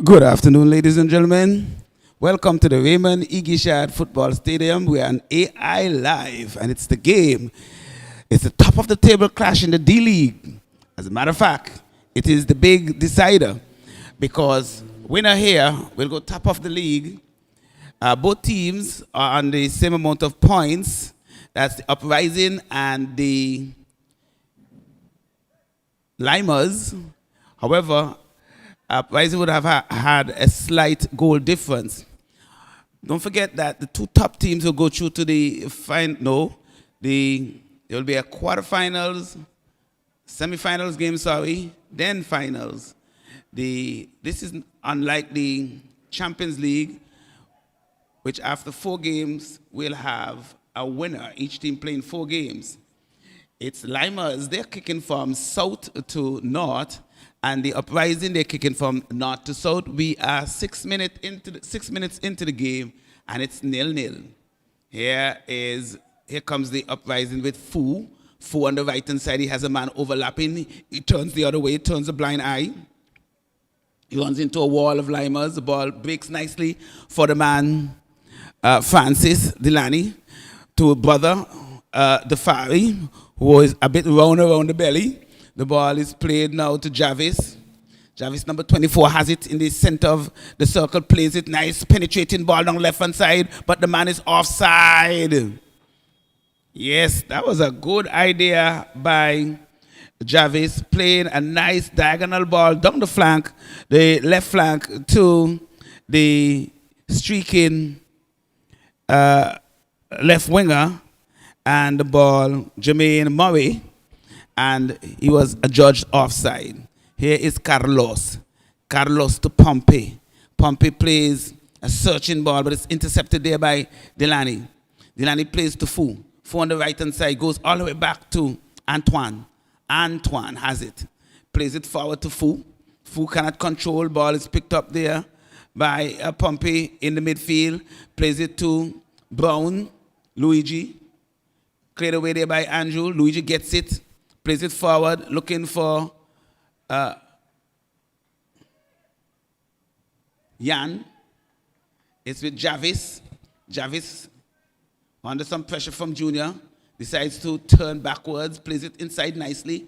Good afternoon, ladies and gentlemen. Welcome to the Raymond Igishad Football Stadium. We are on AI Live, and it's the game. It's the top of the table clash in the D League. As a matter of fact, it is the big decider because winner here will go top of the league. Both teams are on the same amount of points. That's the Uprising and the Lymers. However, Uprising would have had a slight goal difference. Don't forget that the two top teams will go through to the final. There will be a quarterfinals, semifinals game, then finals. This is unlike the Champions League, which after 4 games will have a winner, each team playing 4 games. It's Lymers, they're kicking from south to north, and the Uprising, they're kicking from north to south. We are 6 minutes into the game, and it's 0-0. Here comes the Uprising with Fu. Fu on the right-hand side, he has a man overlapping. He turns the other way, turns a blind eye. He runs into a wall of Lymers. The ball breaks nicely for the man, Francis Delaney, to a brother, Defari, who is a bit round around the belly. The ball is played now to Jarvis. Jarvis, number 24, has it in the center of the circle, plays it nice, penetrating ball down left-hand side, but the man is offside. Yes, that was a good idea by Jarvis, playing a nice diagonal ball down the flank, the left flank, to the streaking left winger, and the ball, Jermaine Murray, and he was adjudged offside. Here is Carlos. Carlos to Pompey. Pompey plays a searching ball, but it's intercepted there by Delaney. Delaney plays to Fu. Fu on the right-hand side goes all the way back to Antoine. Antoine has it. Plays it forward to Fu. Fu cannot control. Ball is picked up there by Pompey in the midfield. Plays it to Brown. Luigi. Cleared away there by Andrew. Luigi gets it. Plays it forward, looking for Jan. It's with Jarvis. Jarvis, under some pressure from Junior, decides to turn backwards, plays it inside nicely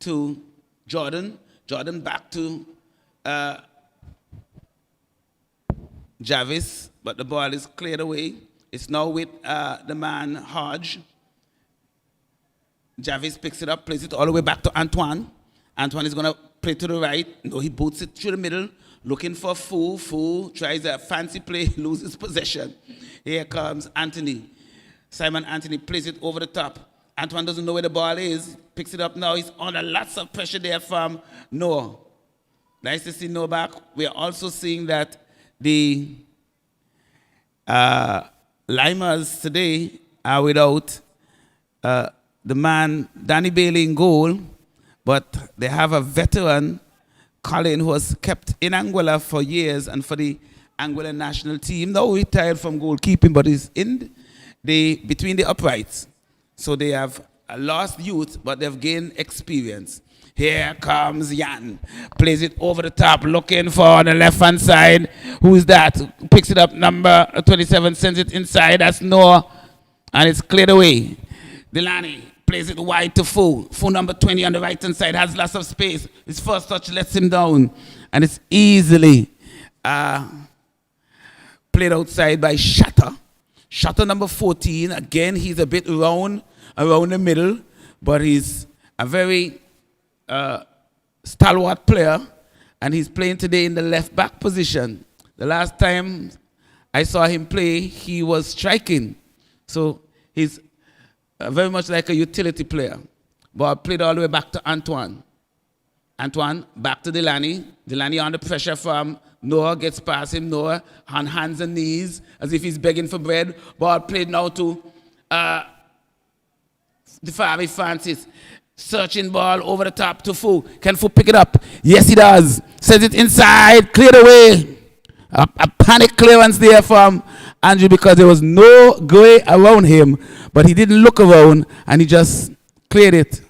to Jordan. Jordan back to Jarvis, but the ball is cleared away. It's now with the man Hodge. Jarvis picks it up, plays it all the way back to Antoine. Antoine is going to play to the right. No, he boots it through the middle, looking for Fu. Fu tries a fancy play, loses possession. Here comes Anthony. Simon Anthony plays it over the top. Antoine doesn't know where the ball is. Picks it up now. He's under lots of pressure there from Noah. Nice to see Noah back. We are also seeing that the Lymers today are without the man, Danny Bailey, in goal, but they have a veteran, Colin, who was kept in Anguilla for years and for the Anguilla national team. Now retired from goalkeeping, but is in between the uprights. So they have lost youth, but they've gained experience. Here comes Jan. Plays it over the top, looking for the left-hand side. Who is that? Picks it up, number 27, sends it inside. That's Noah, and it's cleared away. Delaney plays it wide to Fu. Fu number 20 on the right-hand side has lots of space. His first touch lets him down. And it's easily played outside by Shatter. Shatter number 14. Again, he's a bit round around the middle, but he's a very stalwart player, and he's playing today in the left-back position. The last time I saw him play, he was striking. So he's very much like a utility player. Ball played all the way back to Antoine. Antoine back to Delaney. Delaney under pressure from Noah, gets past him. Noah on hands and knees as if he's begging for bread. Ball played now to Defari Francis. Searching ball over the top to Fu. Can Fu pick it up? Yes, he does. Sends it inside, cleared away. A panic clearance there from Andrew because there was no guy around him, but he didn't look around and he just cleared it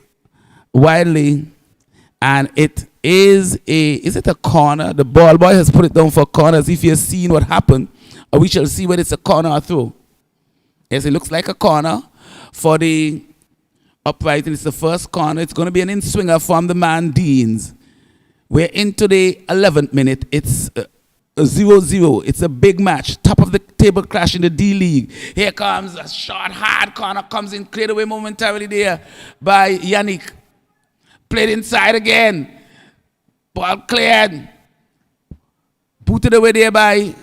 widely, and it is it a corner? The ball boy has put it down for a corner as if he has seen what happened. Or we shall see whether it's a corner or throw. Yes, it looks like a corner for the Uprising. It's the first corner. It's going to be an in-swinger from the man Deans. We're into the 11th minute. It's 0-0. It's a big match. Top of the table clash in the D-League. Here comes a short, hard corner. Comes in, cleared away momentarily there by Yannick. Played inside again. Ball cleared. Booted away there by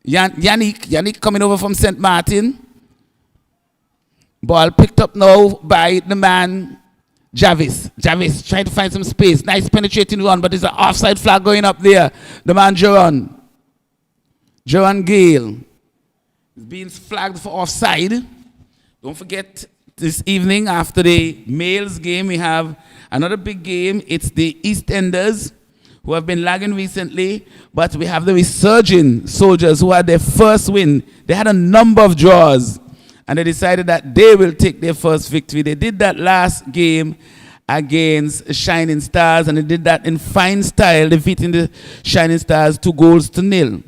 Yannick. Yannick coming over from St. Martin. Ball picked up now by the man Javis. Javis trying to find some space. Nice penetrating run, but there's an offside flag going up there. The man Jeron Gale is being flagged for offside. Don't forget, this evening after the males game, we have another big game. It's the EastEnders, who have been lagging recently, but we have the resurging Soldiers who had their first win. They had a number of draws, and they decided that they will take their first victory. They did that last game against Shining Stars, and they did that in fine style, defeating the Shining Stars 2-0.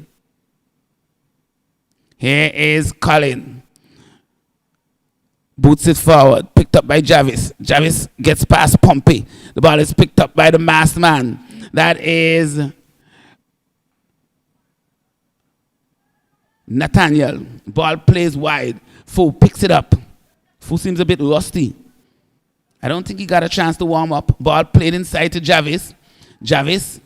Here is Colin. Boots it forward, picked up by Javis. Javis gets past Pompey. The ball is picked up by the masked man. That is Nathaniel. Ball plays wide. Fu picks it up. Fu seems a bit rusty. I don't think he got a chance to warm up. Ball played inside to Javis. Javis.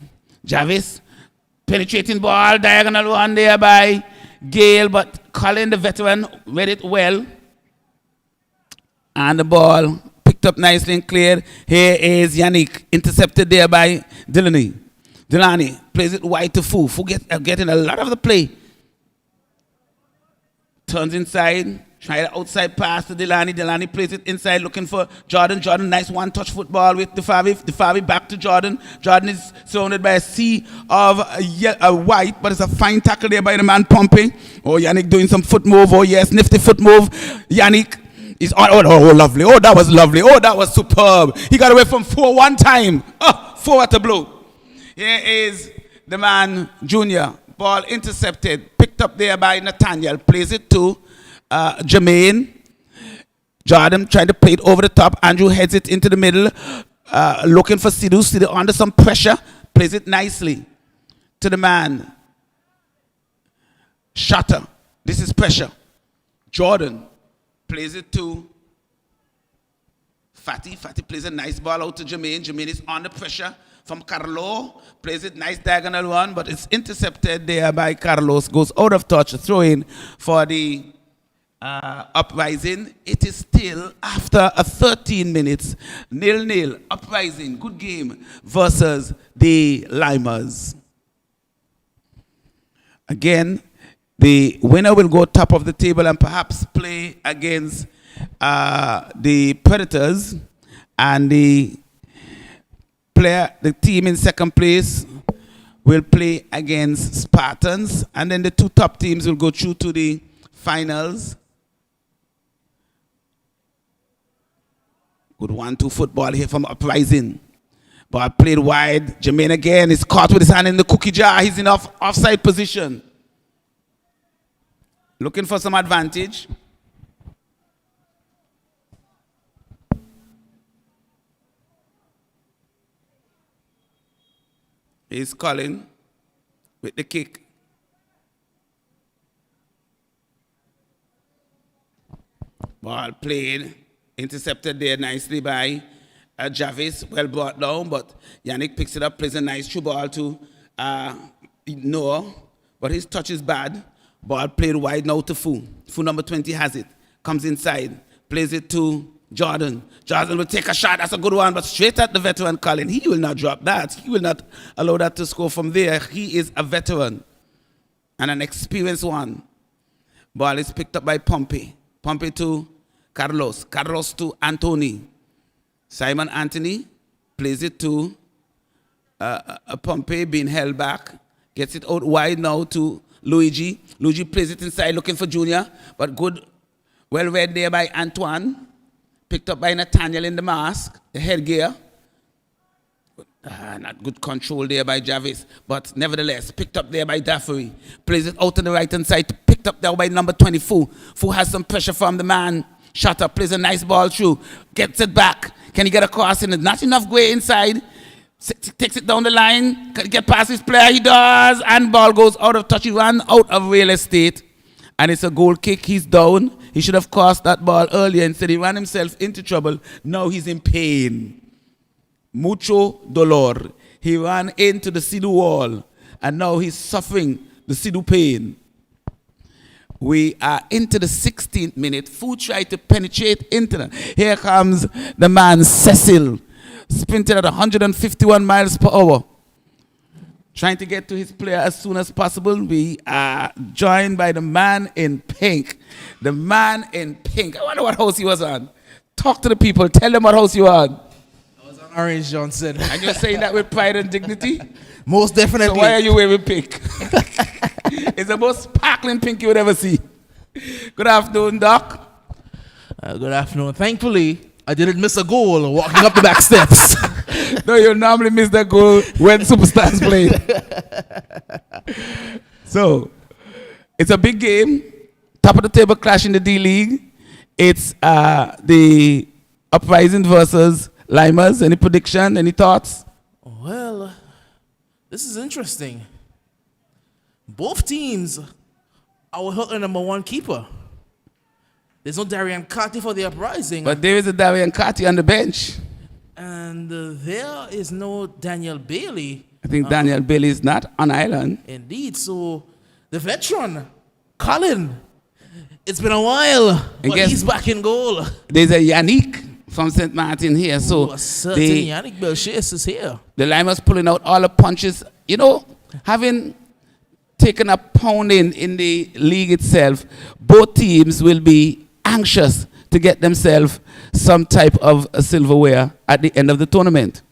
Penetrating ball. Diagonal one there by Gale. But Colin, the veteran, read it well. And the ball picked up nicely and cleared. Here is Yannick. Intercepted there by Delaney. Delaney plays it wide to Fu. Fu getting a lot of the play. Turns inside. Try the outside pass to Delaney. Delaney plays it inside looking for Jordan. Jordan, nice one-touch football with Defavi. Defavi back to Jordan. Jordan is surrounded by a sea of white, but it's a fine tackle there by the man Pompey. Oh, Yannick doing some foot move. Oh, yes, nifty foot move. Yannick is on. Oh, lovely. Oh, that was lovely. Oh, that was superb. He got away from 4 one time. Oh, 4 at a blow. Here is the man Junior. Ball intercepted. Picked up there by Nathaniel. Plays it to Jermaine. Jordan trying to play it over the top. Andrew heads it into the middle. Looking for Sidhu. Sidhu under some pressure. Plays it nicely to the man Shatter. This is pressure. Jordan plays it to Fatty. Fatty plays a nice ball out to Jermaine. Jermaine is under pressure from Carlo. Plays it nice diagonal one, but it's intercepted there by Carlos. Goes out of touch. Throw in for the Uprising. It is still after 13 minutes. 0-0. Uprising. Good game versus the Lymers. Again, the winner will go top of the table and perhaps play against the Predators, and the team in second place will play against Spartans, and then the 2 top teams will go through to the finals. Good 1-2 football here from Uprising. Ball played wide. Jermaine again is caught with his hand in the cookie jar. He's in offside position. Looking for some advantage. He's Colin with the kick. Ball played. Intercepted there nicely by Javis. Well brought down, but Yannick picks it up. Plays a nice through ball to Noah. But his touch is bad. Ball played wide now to Fu. Fu number 20 has it. Comes inside. Plays it to Jordan. Jordan will take a shot. That's a good one. But straight at the veteran Colin. He will not drop that. He will not allow that to score from there. He is a veteran and an experienced one. Ball is picked up by Pompey. Pompey to Carlos. Carlos to Anthony. Simon Anthony plays it to Pompey being held back. Gets it out wide now to Luigi. Luigi plays it inside looking for Junior. But good, well read there by Antoine. Picked up by Nathaniel in the mask, the headgear. Not good control there by Jarvis, but nevertheless, picked up there by Daffery. Plays it out to the right-hand side, picked up there by number 24. Fu has some pressure from the man. Shatter plays a nice ball through, gets it back. Can he get across in it? Not enough way inside. Takes it down the line, can he get past his player? He does, and ball goes out of touch. He ran out of real estate, and it's a goal kick. He's down. He should have crossed that ball earlier. Instead, he ran himself into trouble. Now he's in pain. Mucho dolor. He ran into the Sidu wall, and now he's suffering the Sidu pain. We are into the 16th minute. Fu tried to penetrate into them. Here comes the man, Cecil, sprinted at 151 miles per hour, trying to get to his player as soon as possible. We are joined by the man in pink. The man in pink. I wonder what house he was on. Talk to the people. Tell them what house you were on. Orange Johnson. And you're saying that with pride and dignity? Most definitely. So why are you wearing pink? It's the most sparkling pink you would ever see. Good afternoon, Doc. Good afternoon. Thankfully, I didn't miss a goal walking up the back steps. No, you normally miss that goal when superstars play. So, it's a big game. Top of the table clash in the D-League. It's the Uprising versus Lymers. Any prediction? Any thoughts? Well, this is interesting. Both teams are without their number one keeper. There's no Darian Carty for the Uprising. But there is a Darian Carty on the bench. And there is no Daniel Bailey. I think Daniel Bailey is not on island. Indeed. So the veteran, Colin, it's been a while, but he's back in goal. There's a Yannick from St. Martin here. So certain Yannick Belchis is here. The Lymers pulling out all the punches. You know, having taken a pounding in the league itself, both teams will be anxious to get themselves some type of silverware at the end of the tournament.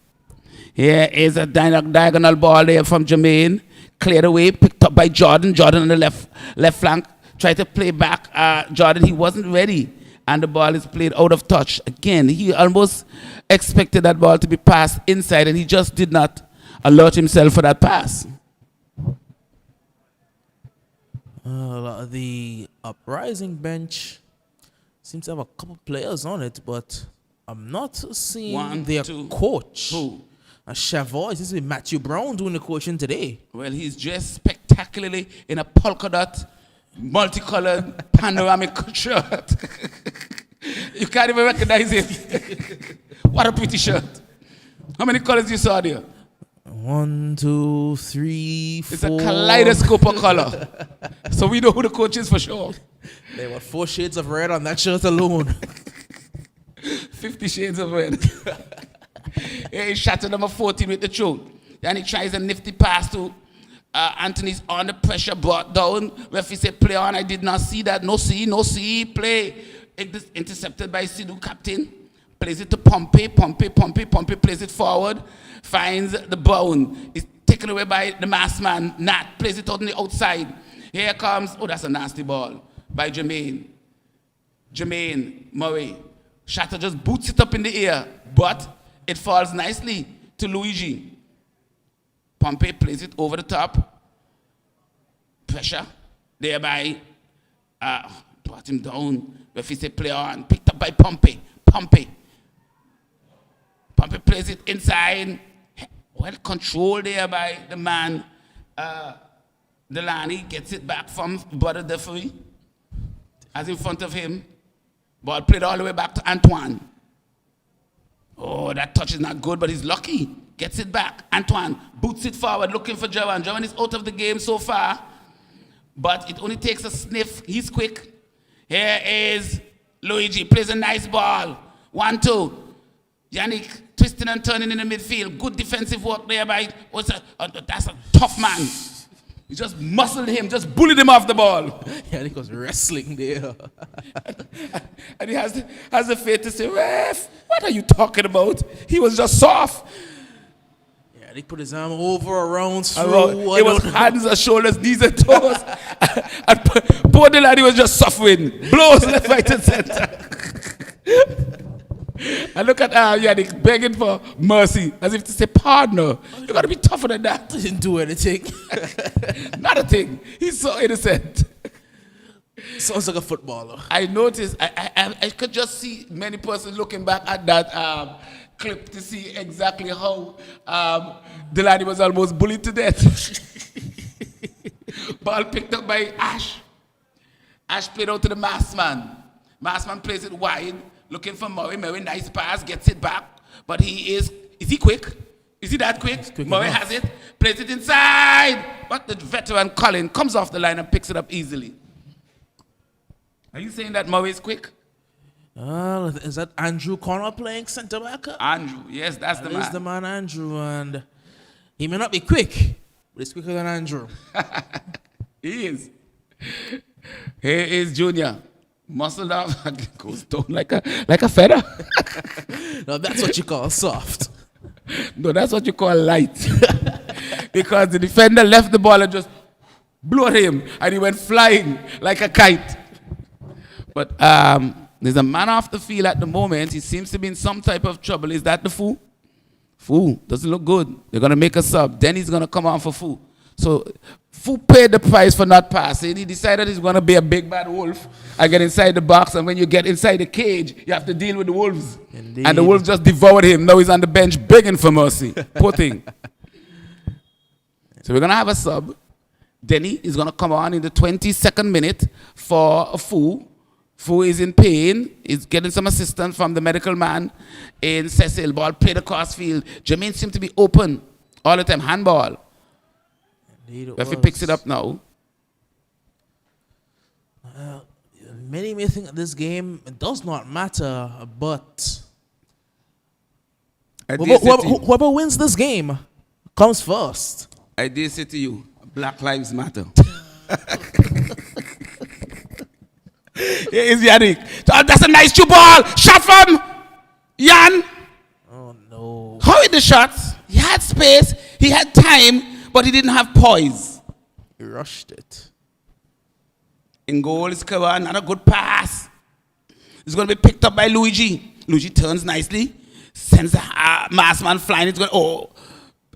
Here is a diagonal ball there from Jermaine. Cleared away, picked up by Jordan. Jordan on the left flank. Tried to play back. Jordan, he wasn't ready. And the ball is played out of touch. Again, he almost expected that ball to be passed inside, and he just did not alert himself for that pass. The Uprising bench seems to have a couple players on it, but I'm not seeing their coach. Who? Chavois. This is Matthew Brown doing the coaching today. Well, he's dressed spectacularly in a polka dot, multicolored, panoramic shirt. You can't even recognize it. What a pretty shirt. How many colors you saw there? 1, 2, 3, 4. It's a kaleidoscope of color. So we know who the coach is for sure. There were 4 shades of red on that shirt alone. 50 shades of red. He shot to number 14 with the throat. Then he tries a nifty pass to Anthony's on the pressure, brought down. Referee said, play on. I did not see that. No see. Play. Intercepted by Sidu, captain. Plays it to Pompey plays it forward. Finds the bone. It's taken away by the masked man, Nat. Plays it out on the outside. Here comes, oh, that's a nasty ball by Jermaine. Jermaine Murray. Shatter just boots it up in the air, but it falls nicely to Luigi. Pompey plays it over the top. Pressure. Thereby, brought him down. Referee said play on. Picked up by Pompey. Pompey plays it inside. Well controlled there by the man. Delaney gets it back from Brother Deffery. As in front of him. Ball played all the way back to Antoine. Oh, that touch is not good, but he's lucky. Gets it back. Antoine boots it forward, looking for Jawan. Jawan is out of the game so far, but it only takes a sniff. He's quick. Here is Luigi. Plays a nice ball. 1-2. Yannick twisting and turning in the midfield. Good defensive work there by... that's a tough man. He just muscled him, just bullied him off the ball. Yannick was wrestling there. And he has the faith to say, ref, what are you talking about? He was just soft. Yeah, he put his arm over, around, through. It was hands and shoulders, knees and toes. And poor Delaney was just suffering. Blows left, right, and center. And look at Yannick begging for mercy, as if to say, partner, you got to be tougher than that. Didn't do anything. Not a thing. He's so innocent. Sounds like a footballer. I noticed, I could just see many persons looking back at that clip to see exactly how Delaney was almost bullied to death. Ball picked up by Ash. Ash played out to the masked man. Masked man plays it wide, looking for Murray. Murray, nice pass, gets it back. But is he quick? Is he that quick? Murray enough. has it, plays it inside. But the veteran Colin comes off the line and picks it up easily. Are you saying that Murray is quick? Is that Andrew Connor playing centre back? Andrew, yes, that's the man. That is the man, Andrew, and he may not be quick, but he's quicker than Andrew. He is. Here is Junior. Muscled up, goes down like a feather. Now that's what you call soft. No, that's what you call light. Because the defender left the ball and just blew at him, and he went flying like a kite. But there's a man off the field at the moment. He seems to be in some type of trouble. Is that the Foo? Foo doesn't look good. They're going to make a sub. Then he's going to come on for Foo. So Foo paid the price for not passing. He decided he's going to be a big bad wolf and get inside the box. And when you get inside the cage, you have to deal with the wolves. Indeed. And the wolves just devoured him. Now he's on the bench begging for mercy. Poor thing. So we're going to have a sub. Denny is going to come on in the 22nd minute for a Foo. Foo is in pain. He's getting some assistance from the medical man in Cecil. Ball played across field. Jermaine seemed to be open all the time. Handball. If he picks it up now. Many may think that this game does not matter, but whoever wins this game comes first. I did say to you, Black Lives Matter. Here is Yannick. Oh, that's a nice two ball. Shot from Jan. Oh, no. How hit the shots? He had space. He had time, but he didn't have poise. He rushed it. In goal is Kawan. Not a good pass. It's going to be picked up by Luigi. Luigi turns nicely. Sends the masked man flying. It's going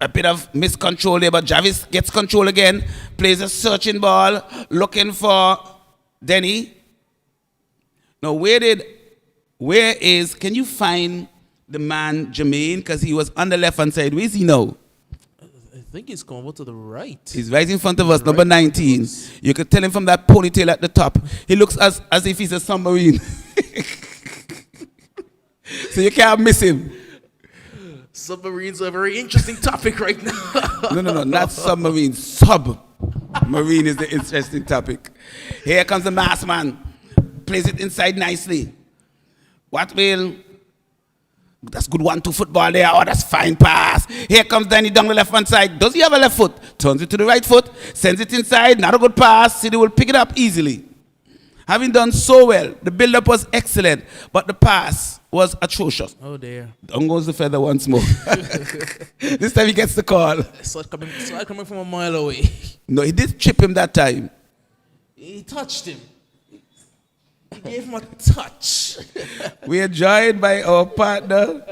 a bit of miscontrol there, but Jarvis gets control again. Plays a searching ball. Looking for Denny. Now, can you find the man, Jermaine? Because he was on the left-hand side. Where is he now? I think he's going over to the right. He's right in front of us, number 19. You could tell him from that ponytail at the top. He looks as if he's a submarine. So you can't miss him. Submarines are a very interesting topic right now. No, not submarine. Submarine is the interesting topic. Here comes the masked man. Plays it inside nicely. That's good 1-2 football there. Oh, that's fine pass. Here comes Danny down the left-hand side. Does he have a left foot? Turns it to the right foot. Sends it inside. Not a good pass. City will pick it up easily. Having done so well, the build-up was excellent, but the pass was atrocious. Oh, dear. Down goes the feather once more. This time he gets the call. Saw it coming from a mile away. No, he did chip him that time. He touched him. He gave him a touch. We are joined by our partner,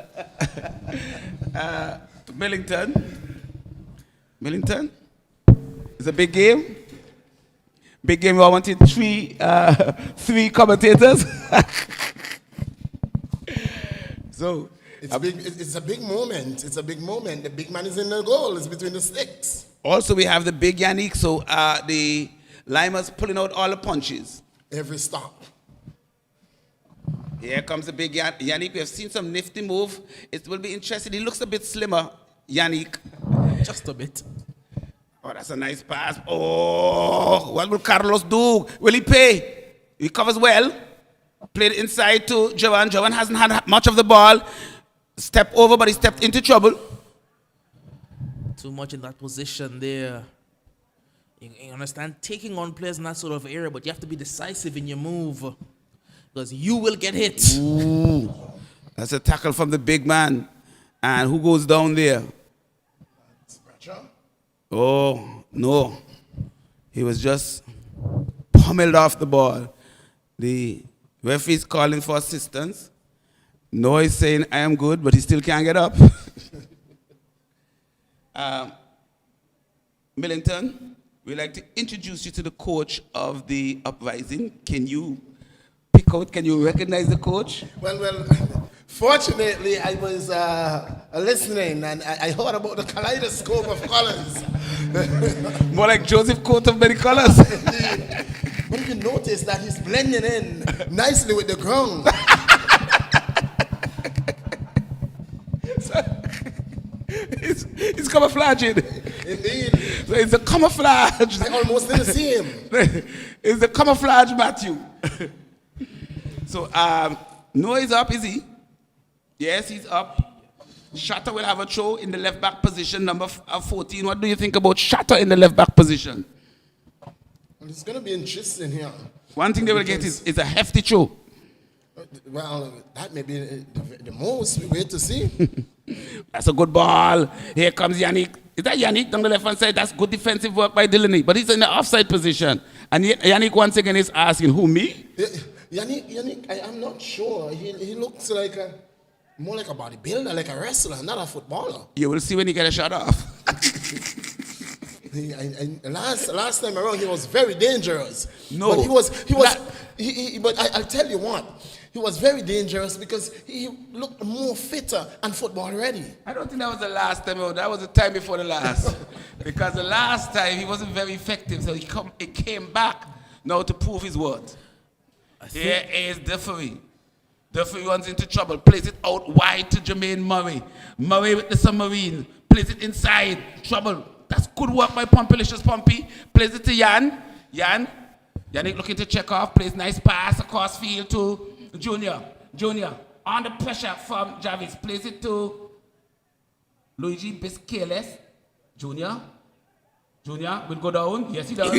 Millington. Millington? It's a big game. Big game. I wanted three commentators. So it's a big moment. It's a big moment. The big man is in the goal. It's between the sticks. Also, we have the big Yannick. So the Lymers pulling out all the punches. Every stop. Here comes the big Yannick. We have seen some nifty move. It will be interesting. He looks a bit slimmer, Yannick. Just a bit. Oh, that's a nice pass. Oh, what will Carlos do? Will he pay? He covers well. Played inside to Jovan. Jovan hasn't had much of the ball. Stepped over, but he stepped into trouble. Too much in that position there. You understand? Taking on players in that sort of area, but you have to be decisive in your move. Because you will get hit. Ooh. That's a tackle from the big man. And who goes down there? Oh, no. He was just pummeled off the ball. The referee's calling for assistance. Noah is saying, I am good, but he still can't get up. Millington, we'd like to introduce you to the coach of the Uprising. Can you recognize the coach? Well, fortunately, I was listening and I heard about the kaleidoscope of colors. More like Joseph Coat of many colors. But you can notice that he's blending in nicely with the ground. He's camouflaging. Indeed. So it's a camouflage. I almost didn't see him. It's the camouflage Matthew. So Noah is up, is he? Yes, he's up. Shatter will have a throw in the left back position, number 14. What do you think about Shatter in the left back position? Well, it's going to be interesting here. One thing they will get is a hefty throw. Well, that may be the most we wait to see. That's a good ball. Here comes Yannick. Is that Yannick on the left hand side? That's good defensive work by Delaney. But he's in the offside position. And Yannick once again is asking, who, me? Yannick, I'm not sure. He looks like more like a bodybuilder, like a wrestler, not a footballer. You will see when he get a shot off. Last time around, he was very dangerous. No. But I'll tell you what. He was very dangerous because he looked more fitter and football ready. I don't think that was the last time. That was the time before the last. Because the last time he wasn't very effective, so he came back now to prove his worth. Here is Differy. Differy runs into trouble, plays it out wide to Jermaine Murray. Murray with the submarine, plays it inside, trouble. That's good work by Pompilicious Pompey. Plays it to Yannick looking to check off, plays nice pass across field to Junior, under pressure from Jarvis, plays it to Luigi Biscales. Junior will go down. Yes, he does.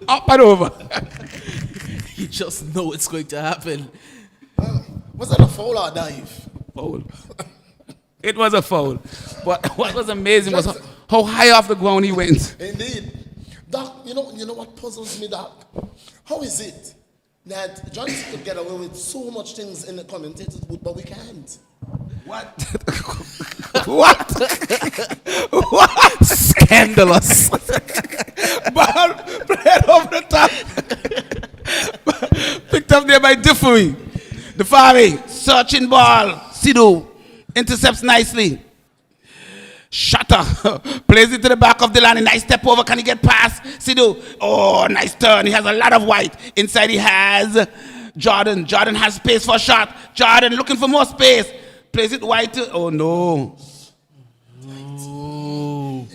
Up and over. You just know it's going to happen. Was that a foul or a dive? Foul. It was a foul. But what was amazing was how high off the ground he went. Indeed. Doc, you know what puzzles me, Doc? How is it that Johnson could get away with so much things in the commentators booth, but we can't? What? What? What? Scandalous. Ball played over the top. Picked up there by Differy. Defari, searching ball. Sidhu intercepts nicely. Shatter plays it to the back of Delaney. Nice step over. Can he get past Sidhu? Oh, nice turn. He has a lot of white. Inside he has Jordan. Jordan has space for a shot. Jordan looking for more space. Plays it wide to... Oh, no. Ooh.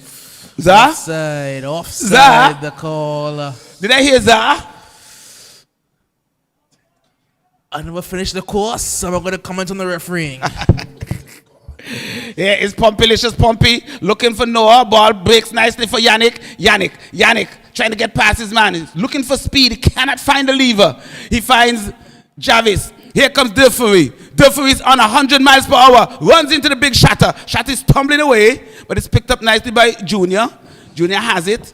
Zah? Offside, Zah? the call. Did I hear Zah? I never finished the course, so I'm going to comment on the refereeing. Here is Pompilicious Pompey looking for Noah. Ball breaks nicely for Yannick. Yannick trying to get past his man. He's looking for speed. He cannot find the lever. He finds Jarvis. Here comes Differy. Differy is on 100 miles per hour. Runs into the big Shatter. Shatter is tumbling away, but it's picked up nicely by Junior. Junior has it.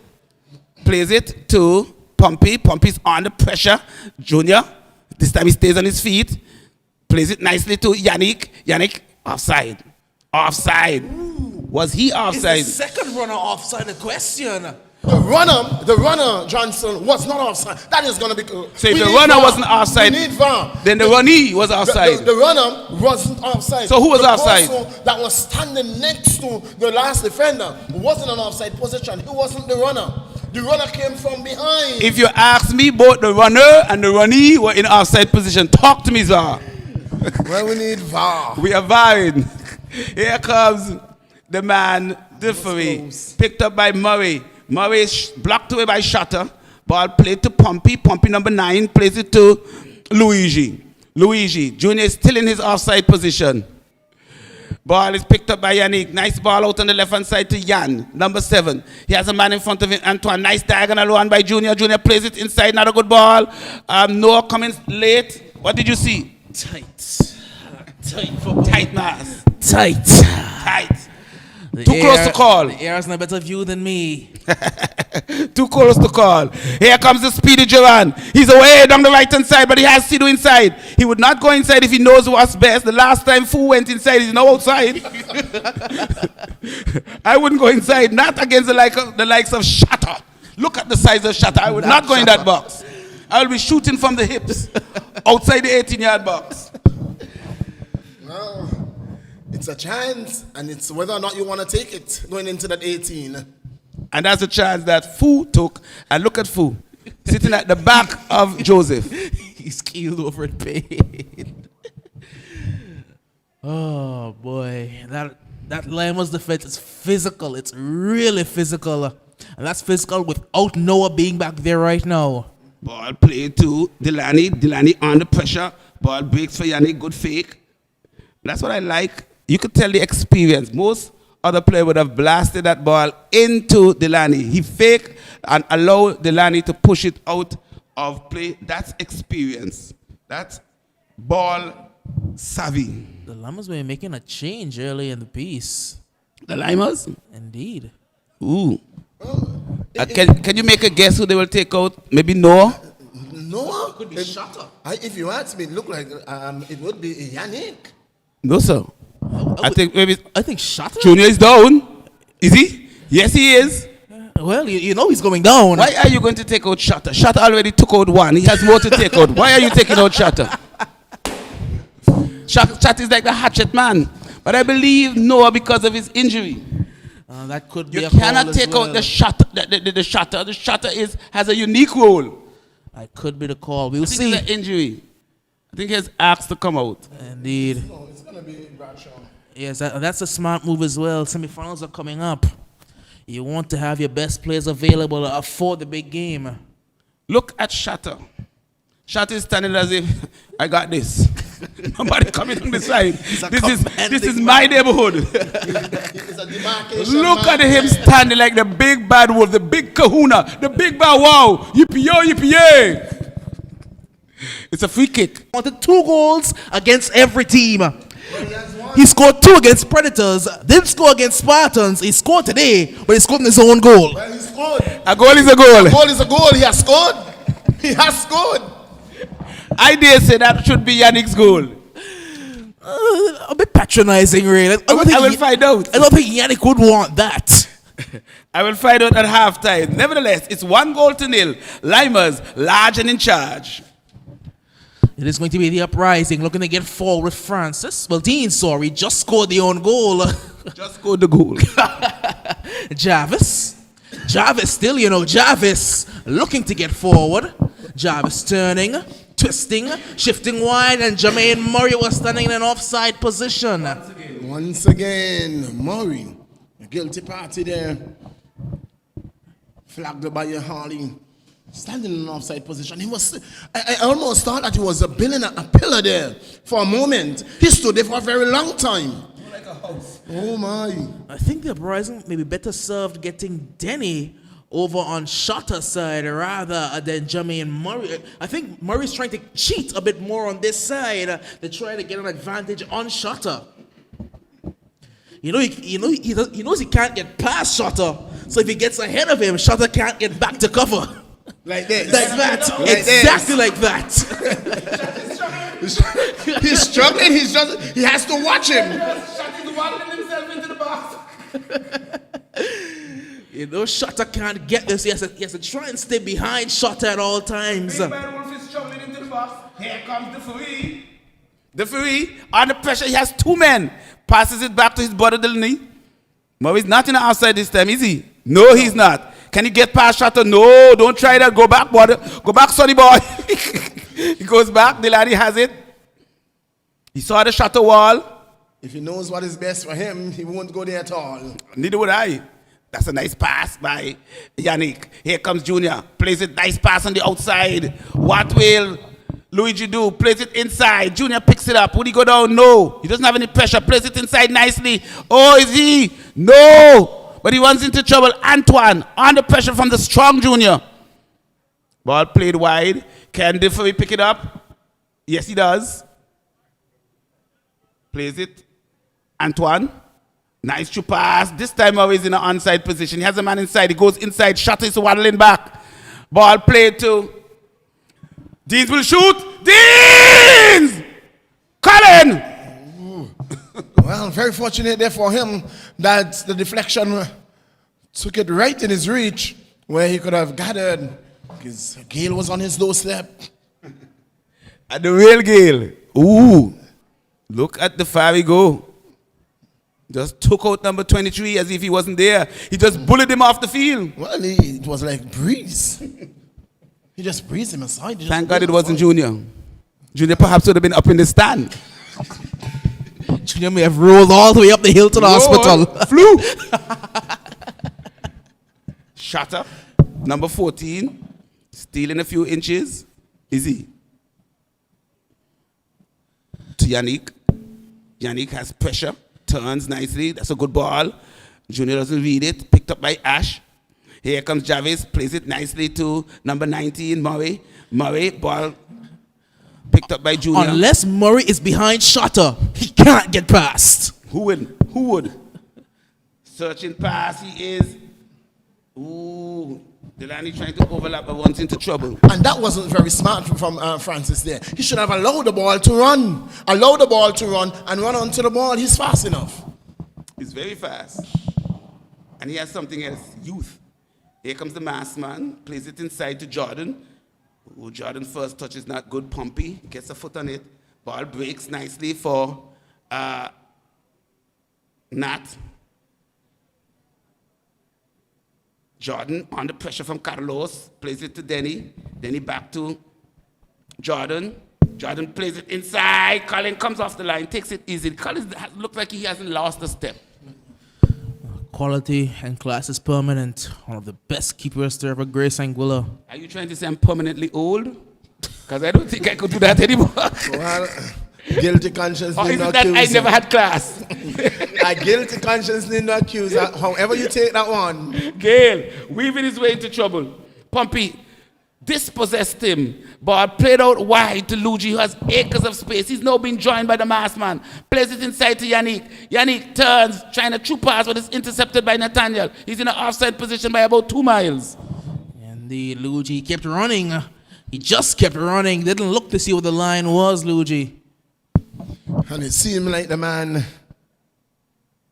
Plays it to Pompey. Pompey's under pressure. Junior. This time he stays on his feet. Plays it nicely to Yannick. Yannick, offside. Was he offside? Is the second runner offside the question? The runner, Johnson, was not offside. That is going to be... So if the runner wasn't offside, we need VAR. Then the runnee was offside. The runner wasn't offside. So who was offside? The person that was standing next to the last defender wasn't an offside position. He wasn't the runner. The runner came from behind. If you ask me, both the runner and the runnee were in offside position. Talk to me, Zah. Well, we need VAR. We are VARing. Here comes the man, Differy, picked up by Murray. Murray is blocked away by Shatter. Ball played to Pompey. Pompey number 9 plays it to Luigi. Junior is still in his offside position. Ball is picked up by Yannick. Nice ball out on the left-hand side to Yan, number 7. He has a man in front of him, Antoine. Nice diagonal one by Junior. Junior plays it inside. Not a good ball. Noah coming late. What did you see? Tight mass. Tight. Too close to call. The air has no better view than me. Too close to call. Here comes the speedy Duran. He's away down the right-hand side, but he has Sido inside. He would not go inside if he knows what's best. The last time Fu went inside, he's now outside. I wouldn't go inside, not against the likes of Shatter. Look at the size of Shatter. I would not go in that box. I will be shooting from the hips outside the 18-yard box. Well, it's a chance, and it's whether or not you want to take it going into that 18. And that's a chance that Fu took. And look at Fu, sitting at the back of Joseph. He's keeled over in pain. Oh boy, that Lymers defense is physical. It's really physical, and that's physical without Noah being back there right now. Ball played to Delaney. Delaney under pressure. Ball breaks for Yannick. Good fake. That's what I like. You could tell the experience. Most other player would have blasted that ball into Delaney. He faked and allowed Delaney to push it out of play. That's experience. That's ball savvy. The Lymers were making a change early in the piece. The Lymers? Indeed. Ooh. Can you make a guess who they will take out? Maybe Noah? Noah? Could be Shatter. If you ask me, it look like it would be Yannick. No, sir. I think Shatter? Junior is down. Is he? Yes, he is. Well, you know he's going down. Why are you going to take out Shatter? Shatter already took out one. He has more to take out. Why are you taking out Shatter? Shatter is like the hatchet man. But I believe Noah because of his injury. That could be You a call cannot as take well. out the Shatter. The Shatter. The Shatter has a unique role. That could be the call. We'll I think see. it's an injury. I think he has asked to come out. Indeed. No, it's going to be Bradshaw. Yes, that's a smart move as well. Semifinals are coming up. You want to have your best players available for the big game. Look at Shatter. Shatter is standing as if I got this. Nobody coming on the side. This is my neighborhood. It's a demarcation. Look at him standing like the big bad wolf, the big kahuna, the big bad wow. Yippee-yo, yippee-yay. It's a free kick. Wanted 2 goals against every team. He scored 2 against Predators, didn't score against Spartans. He scored today, but he scored in his own goal. Well, he scored. A goal is a goal. A goal is a goal. He has scored. He has scored. I dare say that should be Yannick's goal. A bit patronizing, really. I will find out. I don't think Yannick would want that. I will find out at halftime. Nevertheless, it's 1-0. Lymers, large and in charge. It is going to be the Uprising looking to get forward with Francis. Well, Dean, sorry, just scored the own goal. Just scored the goal. Jarvis still, Jarvis looking to get forward. Jarvis turning, twisting, shifting wide, and Jermaine Murray was standing in an offside position. Once again, Murray, a guilty party there. Flagged by Harley. Standing in an offside position. I almost thought that he was a pillar there for a moment. He stood there for a very long time. Like a house. Oh my. I think the Uprising may be better served getting Denny over on Shotter's side rather than Jermaine Murray. I think Murray's trying to cheat a bit more on this side to try to get an advantage on Shotter. He knows he can't get past Shotter, so if he gets ahead of him, Shotter can't get back to cover. Like this. Like that. Like Exactly like that. He's struggling. He has to watch him. He's waddling himself into the box. Shotter can't get this. He has to try and stay behind Shotter at all times. Big bad wolf is struggling into the box. Here comes the free. The free. Under pressure, he has 2 men. Passes it back to his brother Delaney. Murray's not in the outside this time, is he? No, he's not. Can he get past Shatter? No, don't try that. Go back, brother. Go back, sonny boy. He goes back. Delaney has it. He saw the Shatter wall. If he knows what is best for him, he won't go there at all. Neither would I. That's a nice pass by Yannick. Here comes Junior. Plays it nice pass on the outside. What will Luigi do? Plays it inside. Junior picks it up. Would he go down? No. He doesn't have any pressure. Plays it inside nicely. Oh, is he? No. But he runs into trouble. Antoine under pressure from the strong Junior. Ball played wide. Can Differy pick it up? Yes, he does. Plays it. Antoine. Nice true pass. This time Murray's in an onside position. He has a man inside. He goes inside. Shot is waddling back. Ball played to Deans will shoot. Deans! Colin! Well, very fortunate there for him that the deflection took it right in his reach where he could have gathered because Gale was on his doorstep. At the real Gale. Ooh. Look at the far he go. Just took out number 23 as if he wasn't there. He just bullied him off the field. Well, it was like breeze. He just breezed him aside. Thank God it wasn't Junior. Junior perhaps would have been up in the stand. Junior may have rolled all the way up the hill to the hospital. Flew. Shatter. Number 14. Stealing a few inches. Easy. To Yannick. Yannick has pressure. Turns nicely. That's a good ball. Junior doesn't read it. Picked up by Ash. Here comes Jarvis. Plays it nicely to number 19, Murray. Murray, ball picked up by Junior. Unless Murray is behind Shutter, he can't get past. Who would? Searching pass, he is. Ooh. Delaney trying to overlap but wants into trouble. And that wasn't very smart from Francis there. He should have allowed the ball to run. Allow the ball to run and run onto the ball. He's fast enough. He's very fast. And he has something else, youth. Here comes the mass man, plays it inside to Jordan. Ooh, Jordan first touch is not good. Pompey gets a foot on it. Ball breaks nicely for Nat. Jordan under pressure from Carlos, plays it to Denny. Denny back to Jordan. Jordan plays it inside. Colin comes off the line, takes it easy. Colin looks like he hasn't lost a step. Quality and class is permanent. One of the best keepers to ever grace Anguilla. Are you trying to say I'm permanently old? Because I don't think I could do that anymore. Well, guilty conscience Or need is it not that I accuse. never had class? A guilty conscience need not accuse. However you take that one. Gale, weaving his way into trouble. Pompey dispossessed him. Ball played out wide to Luigi, who has acres of space. He's now being joined by the mass man. Plays it inside to Yannick. Yannick turns, trying a true pass, but it's intercepted by Nathaniel. He's in an offside position by about 2 miles. And the Luigi kept running. He just kept running. Didn't look to see what the line was, Luigi. And it seemed like the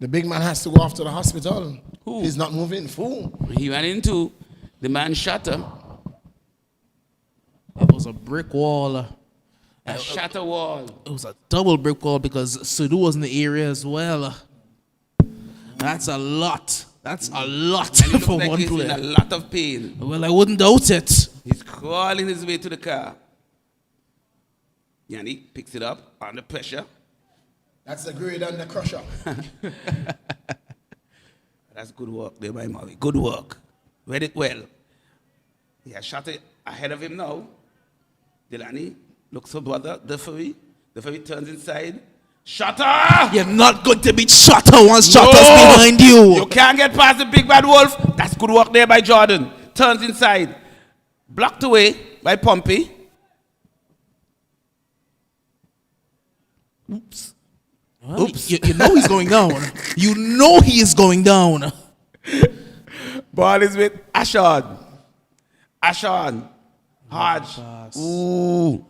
big man has to go off to the hospital. Who? He's not moving. Fool. He ran into the man Shatter. It was a brick wall. A shatter wall. It was a double brick wall because Sudu was in the area as well. That's a lot. That's a lot And he looks for like one he's in player. a lot of pain. Well, I wouldn't doubt it. He's crawling his way to the car. Yannick picks it up under pressure. That's the grade and the crusher. That's good work there by Murray. Good work. Read it well. He has shot it ahead of him now. Delaney looks for brother. Deferee. Deferee turns inside. Shutter! You're not going to beat Shutter once Shutter's behind you. You can't get past the big bad wolf. That's good work there by Jordan. Turns inside. Blocked away by Pompey. Oops. Well, you know he's going down. You know he is going down. Ball is with Ashard. Ashard. Hodge. Ooh.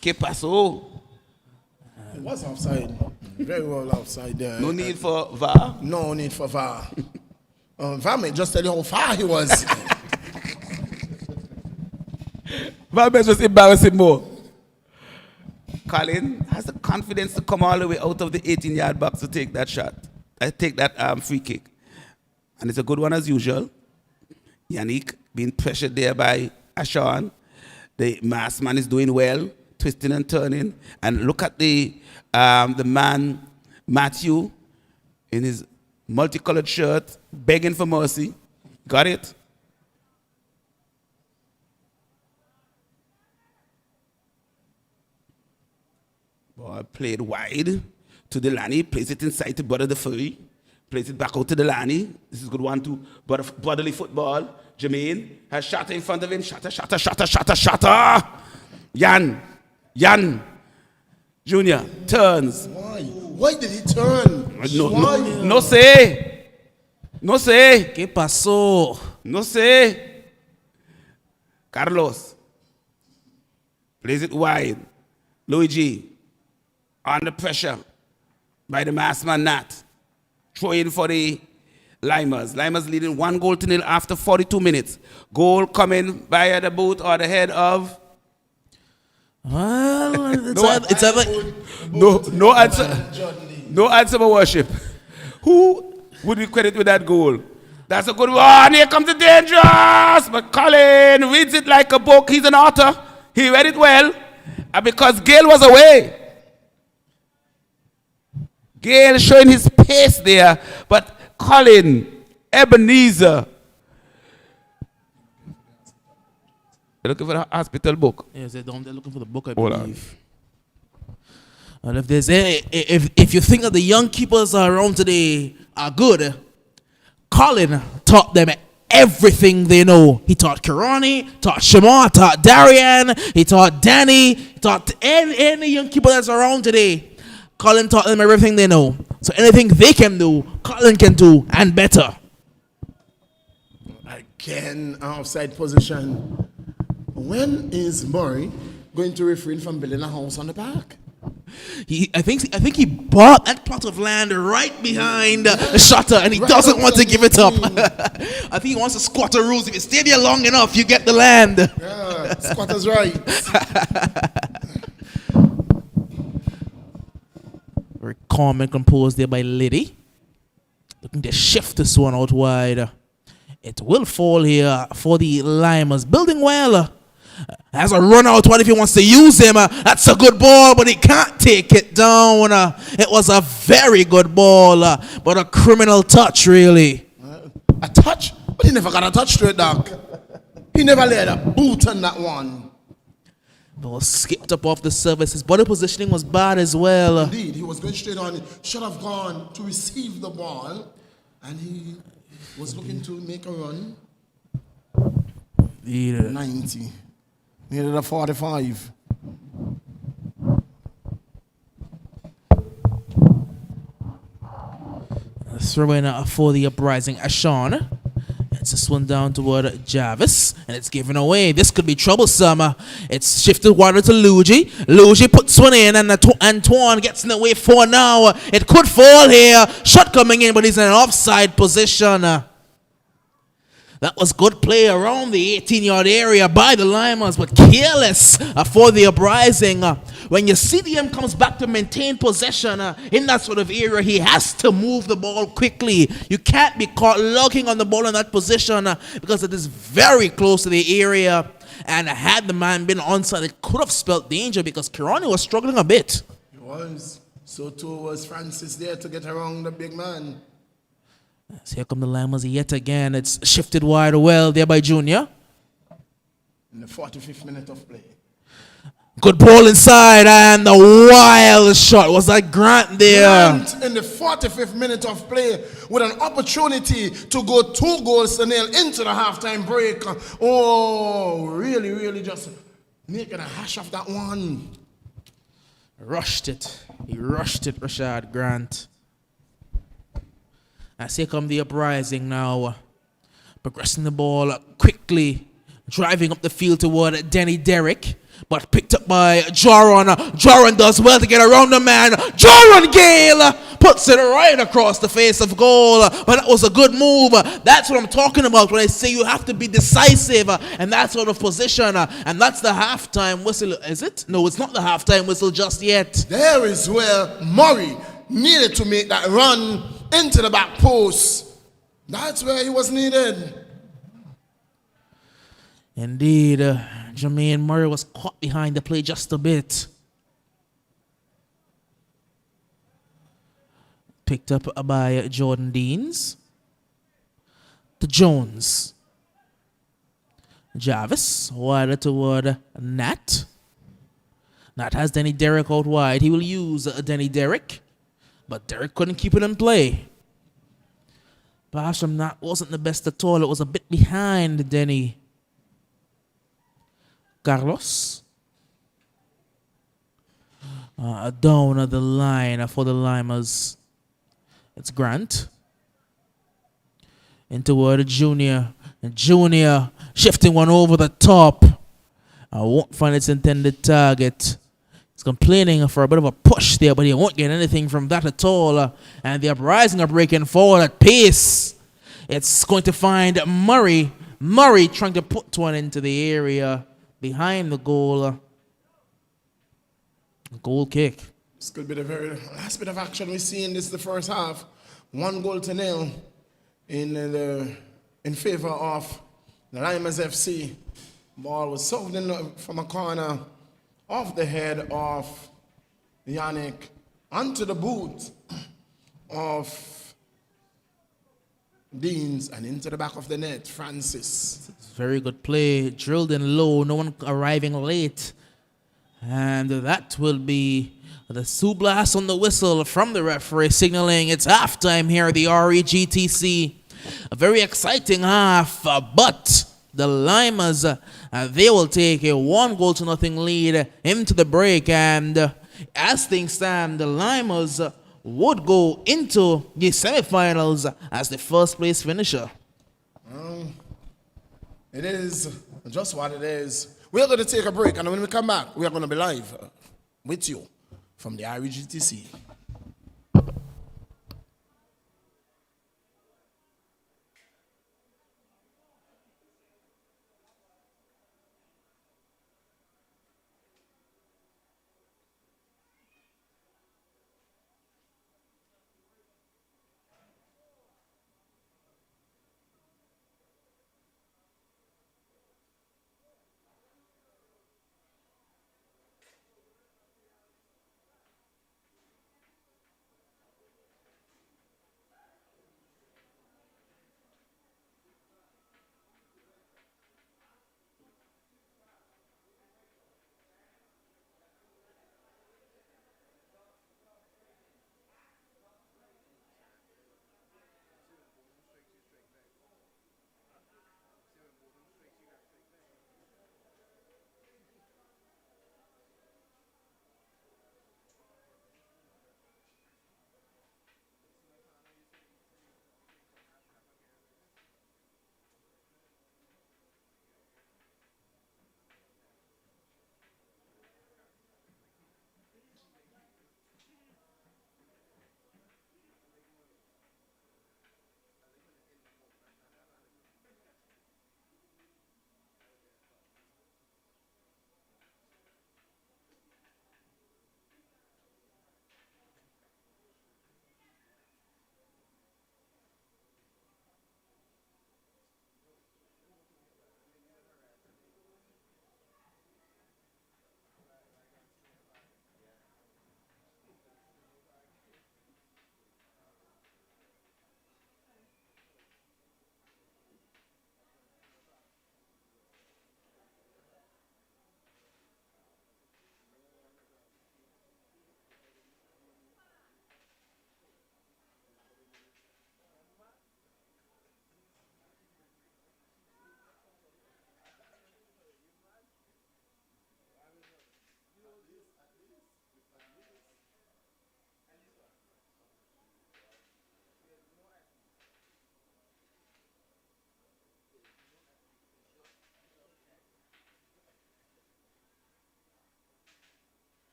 Que paso? It was offside. Very well offside there. No need for VAR. No need for VAR. VAR may just tell you how far he was. VAR may just embarrass him more. Colin has the confidence to come all the way out of the 18-yard box to take that shot. Take that free kick. And it's a good one as usual. Yannick being pressured there by Ashan. The mass man is doing well, twisting and turning. And look at the man, Matthew, in his multicolored shirt, begging for mercy. Got it? Ball played wide to Delaney, plays it inside to Brother Deferee, plays it back out to Delaney. This is a good one to brotherly football. Jermaine has Shatter in front of him. Shatter. Yan. Junior turns. Why did he turn? Why? No sé. No sé. ¿Qué pasó? No sé. Carlos. Plays it wide. Luigi. Under pressure by the mass man Nat. Throw in for the Lymers. Lymers leading 1-0 after 42 minutes. Goal coming via the boot or the head of... Well, it's either No answer. No answer for worship. Who would we credit with that goal? That's a good one. And here comes the dangerous. But Colin reads it like a book. He's an author. He read it well. And because Gale was away. Gale showing his pace there. But Colin, Ebenezer. They're looking for the hospital book. yes, they're looking for the book, I Hold on. believe. And if you think that the young keepers around today are good, Colin taught them everything they know. He taught Kirani, taught Shamar, taught Darian, he taught Danny, he taught any young keeper that's around today. Colin taught them everything they know. So anything they can do, Colin can do, and better. Again, outside position. When is Murray going to refrain from building a house on the back? I think he bought that plot of land right behind the shutter, and he Right doesn't want to outside give it up. the I think he wants to squatter rules. If you stay there long enough, you get the land. Yeah, squatter's right. Very calm and composed there by Liddy. Looking to shift this one out wide. It will fall here for the Lymers. Building well. Has a run out one if he wants to use him. That's a good ball, but he can't take it down. It was a very good ball, but a criminal touch, really. A touch? But he never got a touch to it, Doc. He never laid a boot on that one. Ball skipped up off the surface. His body positioning was bad as well. Indeed, he was going straight on. Should have gone to receive the ball, and he was looking to make a run. 90. Needed a 45. Throw in for the Uprising. Ashawn. It's this one down toward Jarvis, and it's given away. This could be troublesome. It's shifted wider to Luigi. Luigi puts one in, and Antoine gets in the way for now. It could fall here. Shot coming in, but he's in an offside position. That was good play around the 18-yard area by the Lymers, but careless for the Uprising. When your CDM comes back to maintain possession in that sort of area, he has to move the ball quickly. You can't be caught looking on the ball in that position because it is very close to the area. And had the man been onside, it could have spelled danger because Kirani was struggling a bit. He was. So too was Francis there to get around the big man. So here come the Lymers yet again. It's shifted wide well there by Junior. In the 45th minute of play. Good ball inside, and the wild shot. Was that Grant there? Grant in the 45th minute of play with an opportunity to go 2 goals to nil into the halftime break. Oh, really just making a hash of that one. Rushed it. He rushed it, Rashad Grant. As here come the Uprising now. Progressing the ball quickly. Driving up the field toward Denny Derrick. But picked up by Joran. Joran does well to get around the man. Joran Gale puts it right across the face of goal. But that was a good move. That's what I'm talking about when I say you have to be decisive in that sort of position. And that's the halftime whistle. Is it? No, it's not the halftime whistle just yet. There is where Murray needed to make that run into the back post. That's where he was needed. Indeed, Jermaine Murray was caught behind the play just a bit. Picked up by Jordan Deans. To Jones. Jarvis, wider toward Nat. Nat has Denny Derrick out wide. He will use Denny Derrick. But Derrick couldn't keep it in play. Pass from Nat wasn't the best at all. It was a bit behind Denny. Carlos. down the line for the Lymers. It's Grant. In toward Junior. And Junior shifting one over the top. Won't find its intended target. He's complaining for a bit of a push there, but he won't get anything from that at all. And the Uprising are breaking forward at pace. It's going to find Murray. Murray trying to put one into the area behind the goal. Goal kick. This could be the very last bit of action we see in this the first half. 1-0 in favor of the Lymers FC. Ball was served in from a corner off the head of Yannick onto the boot of Deans and into the back of the net, Francis. Very good play. Drilled in low. No one arriving late. And that will be the Sioux blast on the whistle from the referee signaling it's halftime here at the REGTC. A very exciting half, but the Lymers, they will take a 1-0 lead into the break. And as things stand, the Lymers would go into the semifinals as the first place finisher. It is just what it is. We're going to take a break, and when we come back, we are going to be live with you from the REGTC.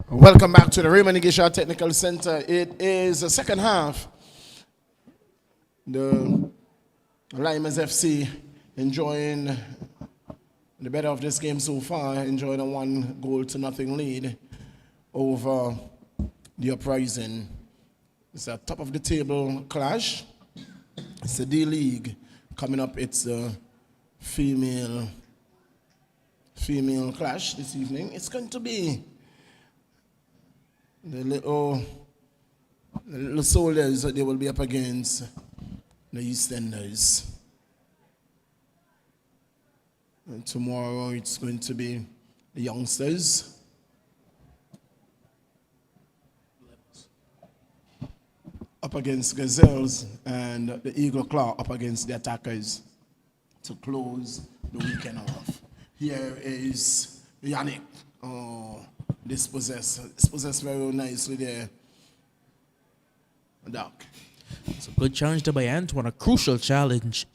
Welcome back to the Raymond Igisha Technical Center. It is the second half. The Lymers FC enjoying the better of this game so far, enjoying a 1-0 lead over the Uprising. It's a top of the table clash. It's the D-League. Coming up, it's the female clash this evening. It's going to be the little soldiers that they will be up against the EastEnders. And tomorrow it's going to be the youngsters. Up against Gazelles, and the Eagle Claw up against the Attackers to close the weekend off. Here is Yannick. Oh, dispossessed very nicely there. Doc. It's a good challenge there by Antoine, a crucial challenge.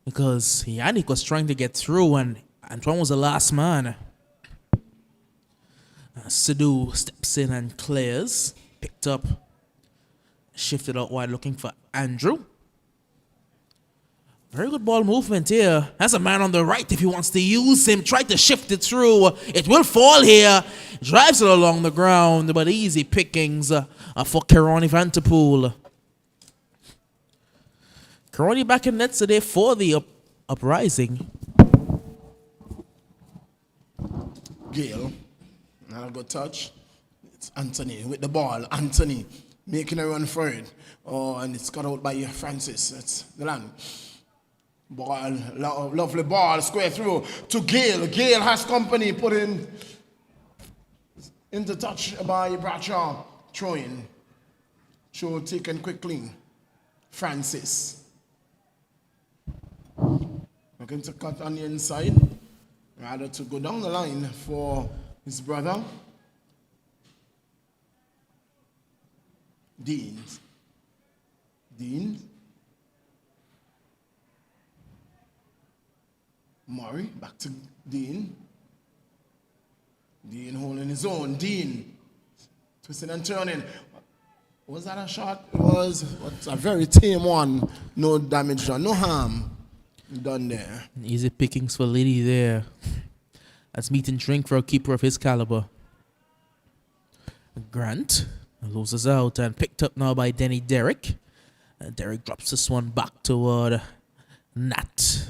Because Yannick was trying to get through and Antoine was the last man. Sidhu steps in and clears. Picked up. Shifted out wide looking for Andrew. Very good ball movement here. Has a man on the right if he wants to use him. Try to shift it through. It will fall here. Drives it along the ground. But easy pickings for Keroni Vanterpool. Keroni back in net today for the Uprising. Gale. Now good touch. It's Anthony with the ball. Anthony making a run for it. Oh, and it's cut out by Francis. That's the land. Ball, lovely ball, square through to Gale. Gale has company put in into touch by Bradshaw. Throwing. Show taken quickly. Francis. Looking to cut on the inside. Rather to go down the line for his brother. Dean. Murray, back to Dean. Dean holding his own. Dean. Twisting and turning. Was that a shot? It was a very tame one. No damage done. No harm done there. Easy pickings for Liddy there. That's meat and drink for a keeper of his caliber. Grant loses out and picked up now by Denny Derrick. Derrick drops this one back toward Nat.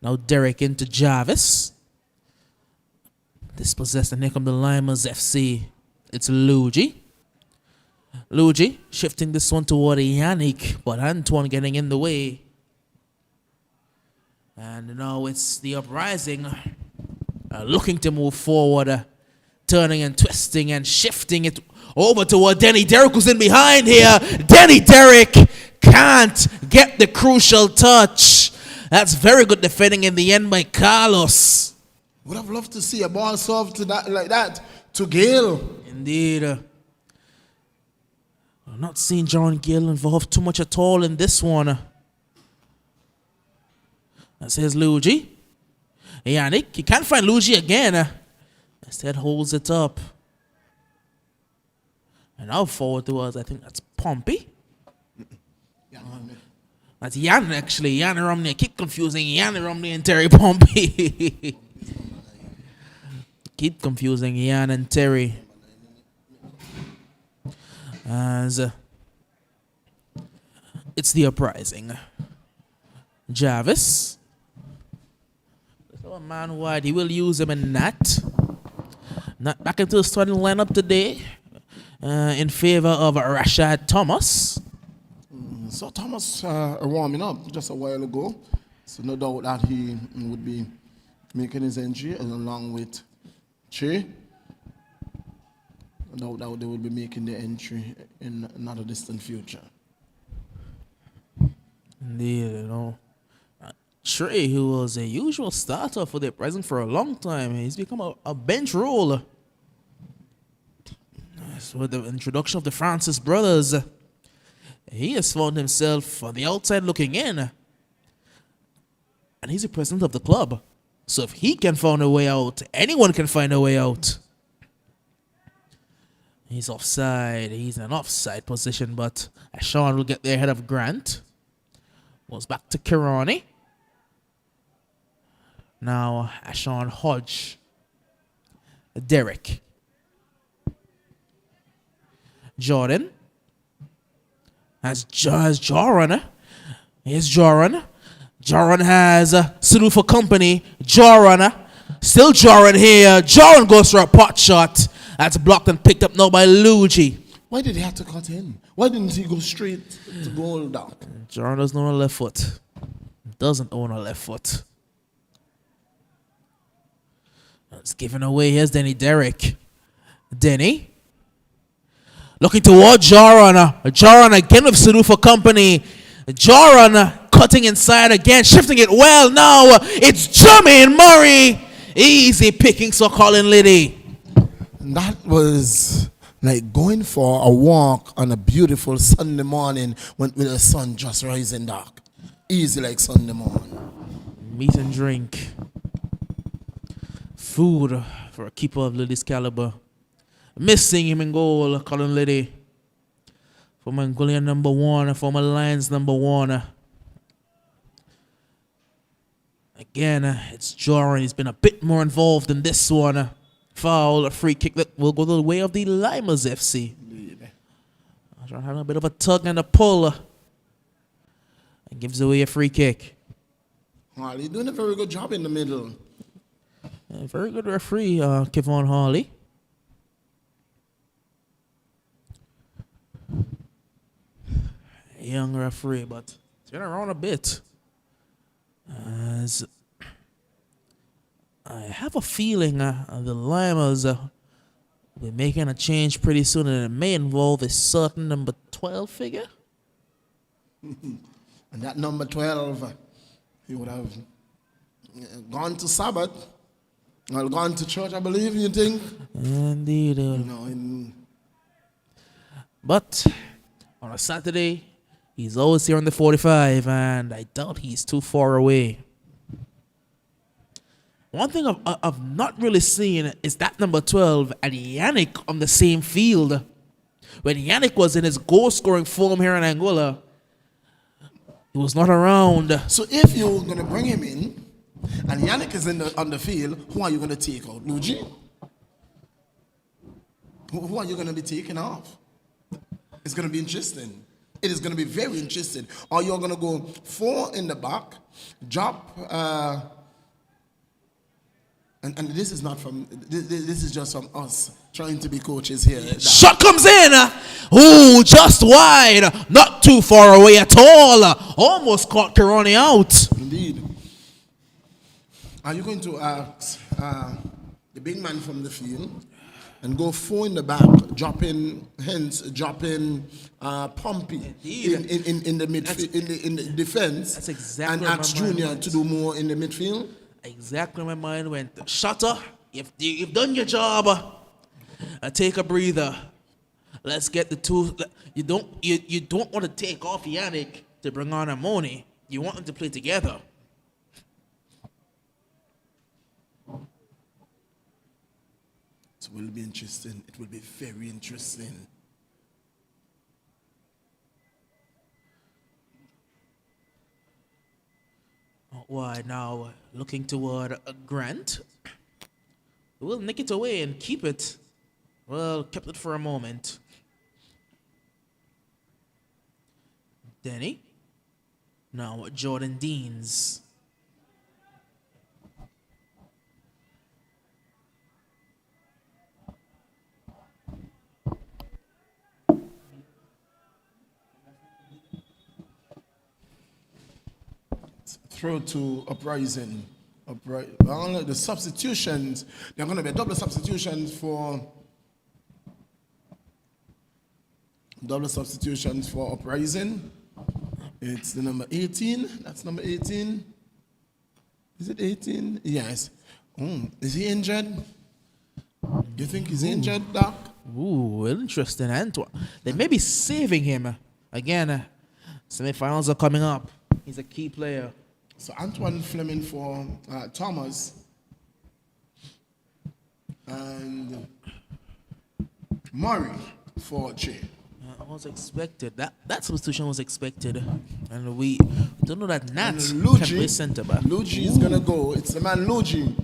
Now Derrick into Jarvis. Dispossessed, and here come the Lymers FC. It's Luigi. Luigi shifting this one toward Yannick, but Antoine getting in the way. And now it's the Uprising looking to move forward, turning and twisting and shifting it over toward Denny Derrick, who's in behind here. Denny Derrick can't get the crucial touch. That's very good defending in the end by Carlos. Would have loved to see a ball served to that like that to Gale. Indeed. I'm not seeing John Gale involved too much at all in this one. That says Luigi. Yannick, you can't find Luigi again. Instead holds it up. And now forward towards, I think that's Pompey. That's Yan actually. Yan Romney. I keep confusing Yan Romney and Terry Pompey. Keep confusing Yan and Terry. As it's the Uprising. Jarvis. A man wide. He will use him in Nat. Nat back into the starting lineup today in favor of Rashad Thomas. So Thomas warming up just a while ago. So no doubt that he would be making his entry along with Che. No doubt they will be making the entry in not a distant future. Indeed, you know. Trey, who was a usual starter for the Uprising for a long time, he's become a bench role. So with the introduction of the Francis brothers, he has found himself on the outside looking in. And he's the president of the club. So if he can find a way out, anyone can find a way out. He's offside. He's in an offside position, but Sean will get there ahead of Grant. Goes back to Kirani. Now Sean Hodge. Derek. Jordan. Has Joran. Here's Joran. Joran has Sulu for company. Joran. Still Joran here. Joran goes for a pot shot. That's blocked and picked up now by Luigi. Why did he have to cut in? Why didn't he go straight to goal, Doc? Joran doesn't own a left foot. Doesn't own a left foot. It's given away. Here's Denny Derrick. Denny. Looking toward Joran. Joran again with Sulu for company. Joran cutting inside again. Shifting it well now. It's Jermaine Murray. Easy pickings for Colin Liddy. That was like going for a walk on a beautiful Sunday morning with the sun just rising dark. Easy like Sunday morning. Meat and drink. Food for a keeper of Liddy's caliber. Missing him in goal, Colin Liddy. Former Angolan number 1, former Lions number 1. Again, it's Joran. He's been a bit more involved in this one. Foul, a free kick that will go the way of the Lymers FC. Joran having a bit of a tug and a pull. And gives away a free kick. Harley doing a very good job in the middle. Very good referee, Kevon Harley. Young referee, but it's been around a bit. As I have a feeling the Lymers will be making a change pretty soon, and it may involve a certain number 12 figure. And that number 12, he would have gone to Sabbath. Well, gone to church, I believe, you think? Indeed. But on a Saturday, he's always here on the 45, and I doubt he's too far away. One thing I've not really seen is that number 12 and Yannick on the same field. When Yannick was in his goal-scoring form here in Angola, he was not around. So if you're going to bring him in, and Yannick is on the field, who are you going to take out? Luigi? Who are you going to be taking off? It's going to be interesting. It is going to be very interesting. Or you're going to go 4 in the back, drop, and this is not from, this is just from us trying to be coaches here. Shot comes in. Ooh, just wide. Not too far away at all. Almost caught Kirani out. Indeed. Are you going to ask the big man from the field and go 4 in the back, dropping Pompey in the midfield, in the defense? That's exactly. And ask Junior to do more in the midfield. Exactly where my mind went. Shutter, you've done your job. Take a breather. Let's get the two. You don't want to take off Yannick to bring on Amoni. You want them to play together. It will be interesting. It will be very interesting. Why now looking toward Grant. We'll nick it away and keep it. Well, kept it for a moment. Denny. Now Jordan Deans. Throw to Uprising. The substitutions, there are going to be double substitutions for Uprising. It's the number 18. That's number 18. Is it 18? Yes. Is he injured? You think he's injured, Doc? Ooh, interesting. Antoine. They may be saving him. Again, semifinals are coming up. He's a key player. So Antoine Fleming for Thomas. And Murray for Che. Was expected. That substitution was expected. And we don't know that Nat And can play centre back. Luigi is going to go. It's the man Luigi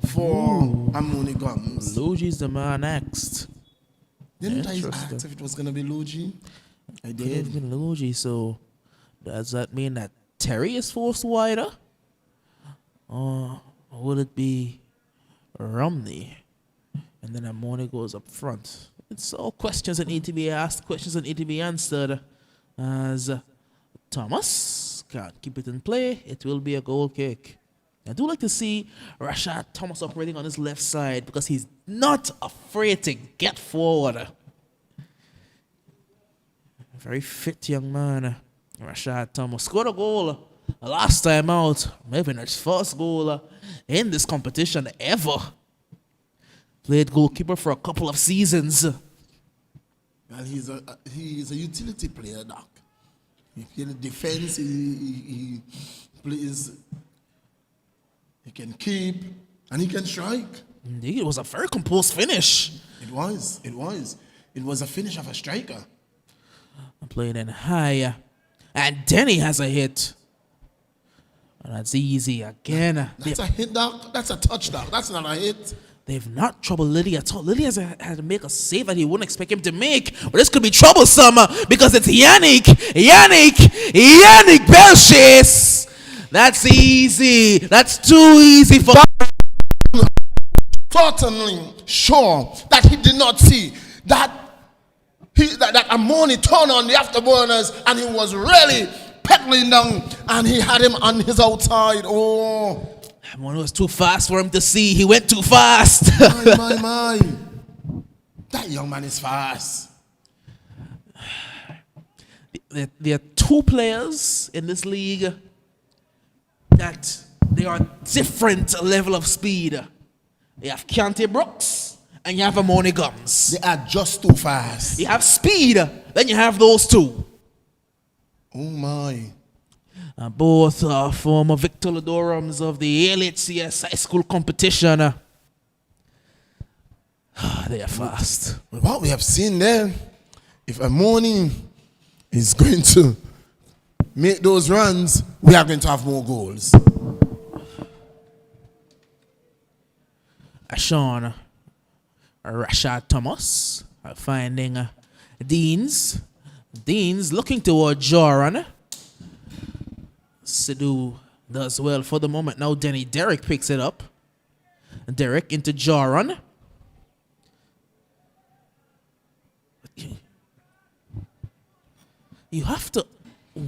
for Amoni Gums. Luigi's the man next. Didn't I Interesting. ask if it was going to be Luigi? I Could have did. been Luigi, so does that mean that Terry is forced wider? Or would it be Romney? And then Amoni goes up front. It's all questions that need to be asked, questions that need to be answered. As Thomas can't keep it in play, it will be a goal kick. I do like to see Rashad Thomas operating on his left side because he's not afraid to get forward. Very fit young man, Rashad Thomas. Scored a goal last time out, maybe his first goal in this competition ever. Played goalkeeper for a couple of seasons. Well, he's a utility player, Doc. He plays defense, he plays, he can keep, and he can strike. Indeed, it was a very composed finish. It was. It was a finish of a striker. Playing in high. And Denny has a hit. And that's easy again. That's a hit, Doc. That's a touch, Doc. That's not a hit. They've not troubled Liddy at all. Liddy has had to make a save that he wouldn't expect him to make. But this could be troublesome because it's Yannick Belchase. That's easy. That's too easy for... Certainly sure that he did not see that Amoni turned on the afterburners and he was really pedaling down and he had him on his outside. Oh. One was too fast for him to see. He went too fast. My. That young man is fast. There are two players in this league that they are different level of speed. You have Keontae Brooks and you have Amoni Gums. They are just too fast. You have speed, then you have those two. Oh my. Both former Victor Ludorums of the LHCS high school competition. They are fast. What we have seen there, if Amoni is going to make those runs, we are going to have more goals. Sean Rashad Thomas finding Deans. Deans looking toward Joran. Sidhu does well for the moment. Now Denny Derrick picks it up. Derrick into Joran. You have to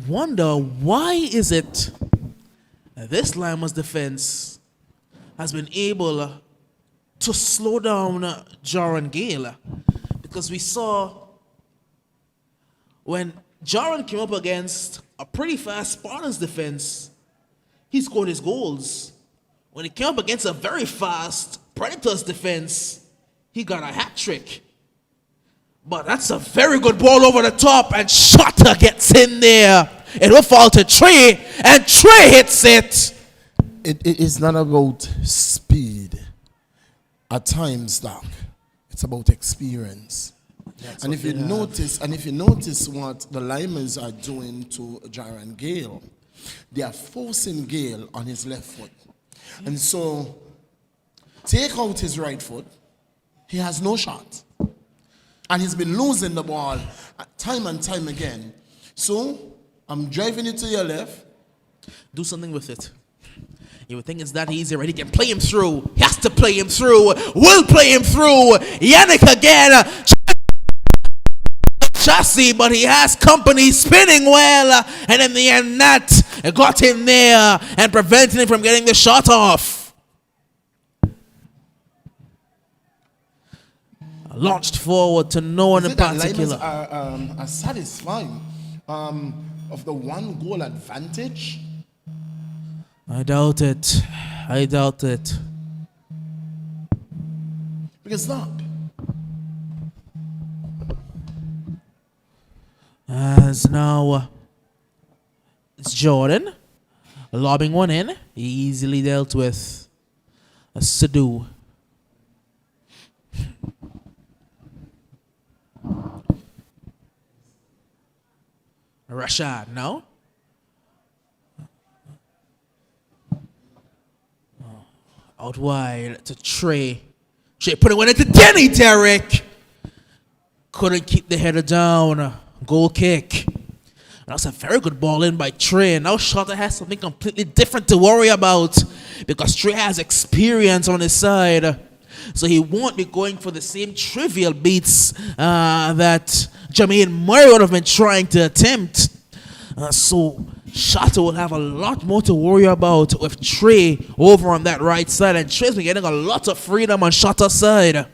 wonder, why is it this Lymers defense has been able to slow down Joran Gale? Because we saw when Joran came up against a pretty fast Spartans defense, he scored his goals. When he came up against a very fast Predators defense, he got a hat trick. But that's a very good ball over the top, and Shutter gets in there. It will fall to Trey, and Trey hits it. It is not about speed. At times, Doc, it's about experience. And if you notice what the Lymers are doing to Joran Gale, they are forcing Gale on his left foot. And so, take out his right foot, he has no shot. And he's been losing the ball time and time again. So, I'm driving it to your left. Do something with it. You would think it's that easy, right? He can play him through. He has to play him through. Will play him through. Yannick again. Chassis, but he has company spinning well. And in the end, that got him there and preventing him from getting the shot off. Launched forward to no one in particular. Lymers are satisfied of the one goal advantage. I doubt it. I doubt it. Because look, as now it's Jordan Lobbing one in, easily dealt with. A Sadu. Rashad, no? Out wide to Trey. Trey put it one into Denny, Derek. Couldn't keep the header down. Goal kick. That's a very good ball in by Trey. Now Shota has something completely different to worry about because Trey has experience on his side. So he won't be going for the same trivial beats that Jermaine Murray would have been trying to attempt. So Shota will have a lot more to worry about with Trey over on that right side. And Trey's been getting a lot of freedom on Shota's side.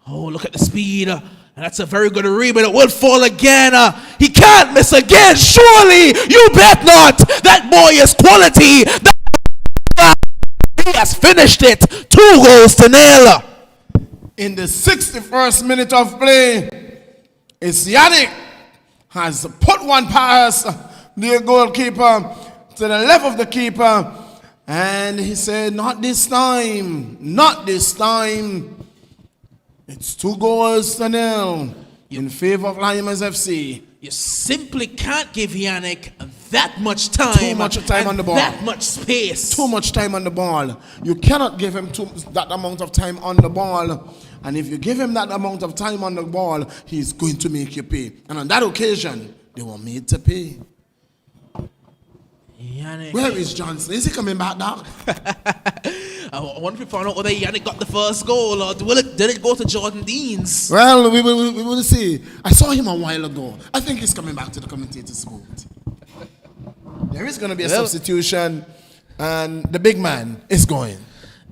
Oh, look at the speed. And that's a very good rebound. It will fall again. He can't miss again. Surely, you bet not. That boy is quality. He has finished it. 2-0. In the 61st minute of play, it's Yannick has put one past the goalkeeper to the left of the keeper. And he said, not this time. Not this time. It's 2-0 in favor of Lymers FC. You simply can't give Yannick that much time. Too much time on the ball. That much space. Too much time on the ball. You cannot give him that amount of time on the ball. And if you give him that amount of time on the ball, he's going to make you pay. And on that occasion, they were made to pay. Yannick. Where is Johnson? Is he coming back now? I wonder if we found out whether Yannick got the first goal or did it go to Jordan Deans? Well, we will see. I saw him a while ago. I think he's coming back to the commentator's booth. There is going to be a substitution, and the big man is going.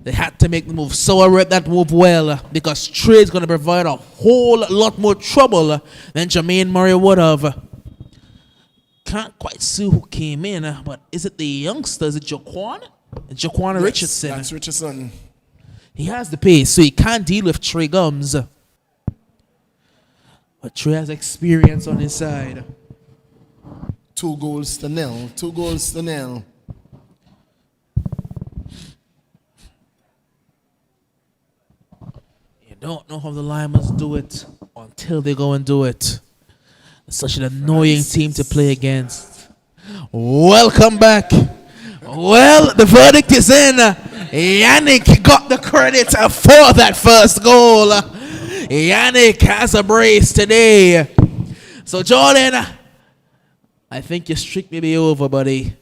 They had to make the move. So I read that move well because Trey's going to provide a whole lot more trouble than Jermaine Murray would have. Can't quite see who came in, but is it the youngster? Is it Jaquan? Jaquan Yes, Richardson. That's Richardson. He has the pace, so he can't deal with Trey Gums. But Trey has experience on his side. 2-0. 2-0. You don't know how the Lymers do it until they go and do it. It's such an annoying team to play against. Welcome back. Well, the verdict is in. Yannick got the credit for that first goal. Yannick has a brace today. So, Jordan, I think your streak may be over, buddy.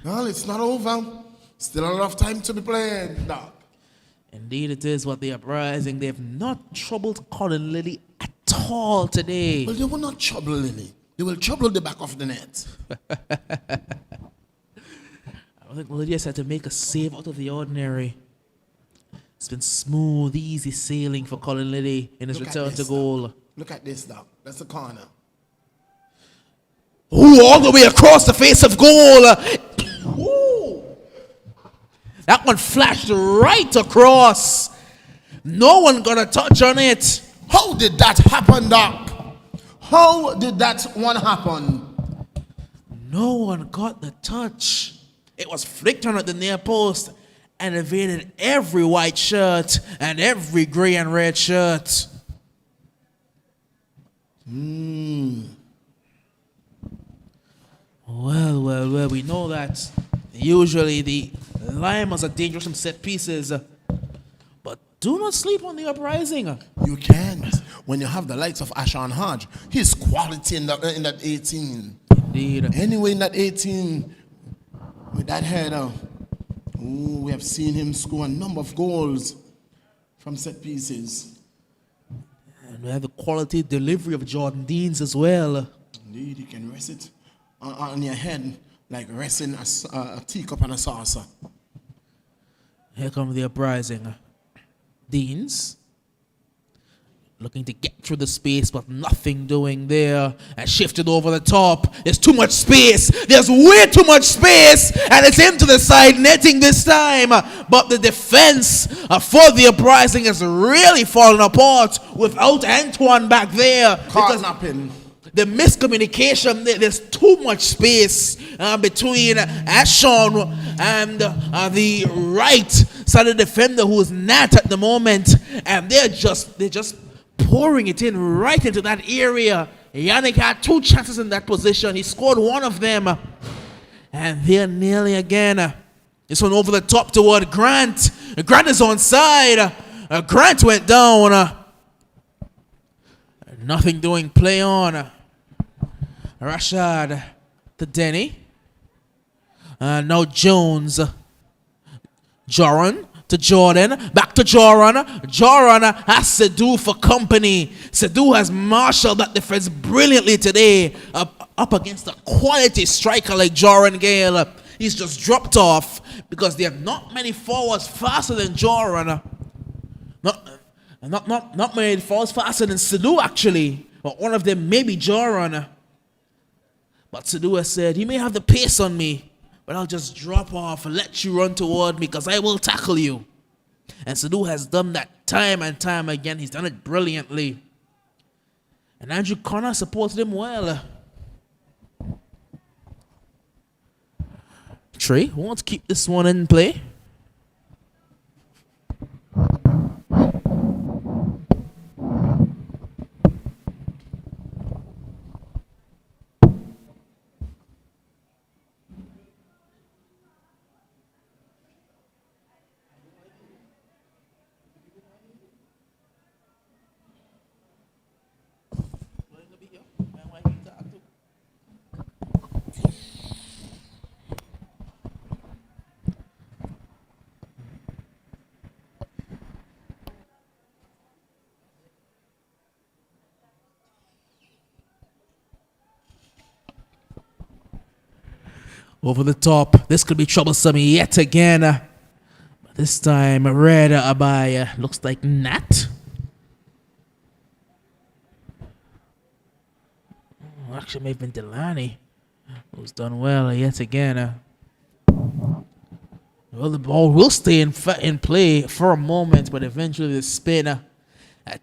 Well, it's not over. Still a lot of time to be played, Doc. Indeed it is. What the Uprising, they have not troubled Colin Lilly at all today. Well, they will not trouble Lily. They will trouble the back of the net. I think Lilly has had to make a save out of the ordinary. It's been smooth, easy sailing for Colin Lilly in his return to goal. Look at this, Doc. That's the corner. Ooh, all the way across the face of goal. Ooh. That one flashed right across. No one got a touch on it. How did that happen, Doc? How did that one happen? No one got the touch. It was flicked on at the near post and evaded every white shirt and every gray and red shirt. Well, we know that usually the Lymers are dangerous from set pieces, but do not sleep on the Uprising. You can't. When you have the likes of Ashan Hodge, he's quality in that 18. Indeed. Anyway, in that 18, with that header, we have seen him score a number of goals from set pieces. And we have the quality delivery of Jordan Deans as well. Indeed, you can rest it on your head like resting a teacup and a saucer. Here comes the Uprising. Deans looking to get through the space, but nothing doing there. And shifted over the top. There's too much space. There's way too much space. And it's into the side netting this time. But the defense for the Uprising is really falling apart without Antoine back there. Caught napping. the miscommunication. There's too much space between Ashon and the right side of the defender, who is Nat at the moment, and they're just pouring it in right into that area. Yannick had 2 chances in that position. He scored one of them, and they're nearly again. This one over the top toward Grant. Grant is onside. Grant went down. Nothing doing. Play on. Rashad to Denny. Now Jones. Joran to Jordan. Back to Joran. Joran has Sidhu for company. Sidhu has marshaled that defense brilliantly today. Up against a quality striker like Joran Gale. He's just dropped off because there are not many forwards faster than Joran. Not many forwards faster than Sidhu, actually. But one of them may be Joran. But Sidhu has said, you may have the pace on me, but I'll just drop off and let you run toward me because I will tackle you. And Sidhu has done that time and time again. He's done it brilliantly. And Andrew Connor supported him well. Trey wants to keep this one in play. Over the top. This could be troublesome yet again. This time, read by, looks like Nat. Actually, may have been Delaney, who's done well yet again. Well, the ball will stay in play for a moment, but eventually the spin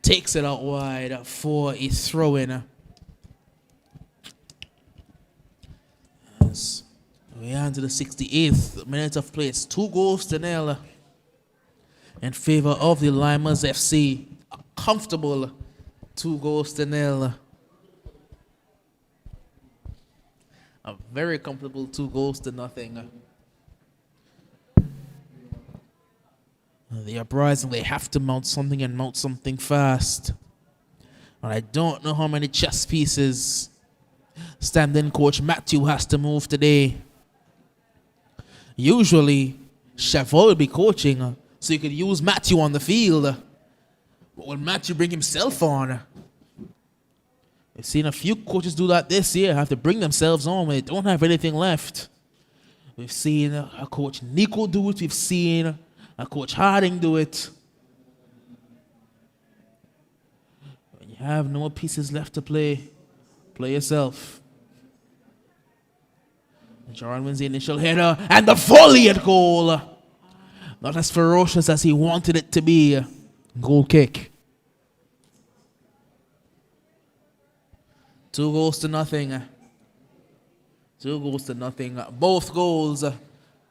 takes it out wide for a throw-in. As we are into the 68th minute of play. It's 2-0 in favor of the Lymers FC. A comfortable 2-0. A very comfortable 2-0. The Uprising, they have to mount something and mount something fast. And I don't know how many chess pieces stand-in coach Matthew has to move today. Usually, Chevaux will be coaching, so you could use Matthew on the field. But will Matthew bring himself on? We've seen a few coaches do that this year, have to bring themselves on when they don't have anything left. We've seen a coach Nico do it. We've seen a coach Harding do it. When you have no more pieces left to play, play yourself. Joran wins the initial header and the volley at goal. Not as ferocious as he wanted it to be. Goal kick. 2-0. 2-0. Both goals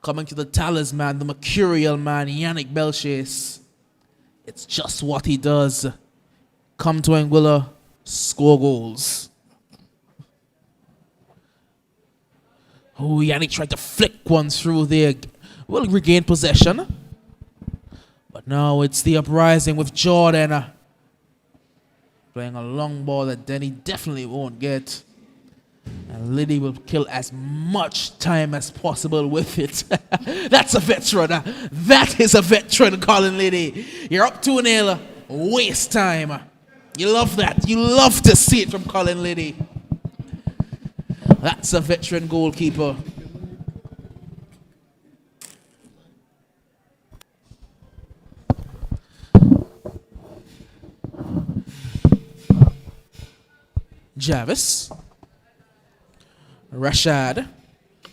coming to the talisman, the mercurial man, Yannick Belchase. It's just what he does. Come to Anguilla, score goals. Oh, Yannick tried to flick one through there. Will regain possession. But now it's the Uprising with Jordan. Playing a long ball that Denny definitely won't get. And Liddy will kill as much time as possible with it. That's a veteran. That is a veteran, Colin Liddy. You're up 2-0. Waste time. You love that. You love to see it from Colin Liddy. That's a veteran goalkeeper. Jarvis. Rashad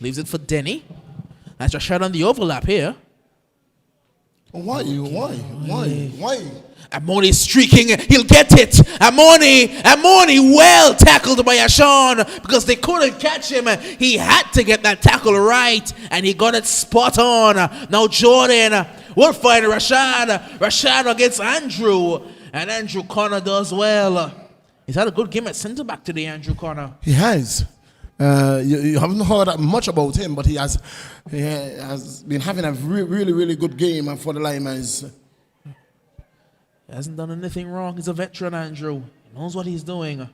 leaves it for Denny. That's Rashad on the overlap here. Why? Amoni streaking, he'll get it. Amoni, well tackled by Ashawn because they couldn't catch him. He had to get that tackle right, and he got it spot on. Now Jordan will find Rashad against Andrew, and Andrew Connor does well. He's had a good game at centre back today, Andrew Connor. He has. You haven't heard that much about him, but he has been having a really good game for the Lymers. He hasn't done anything wrong. He's a veteran, Andrew. He knows what he's doing.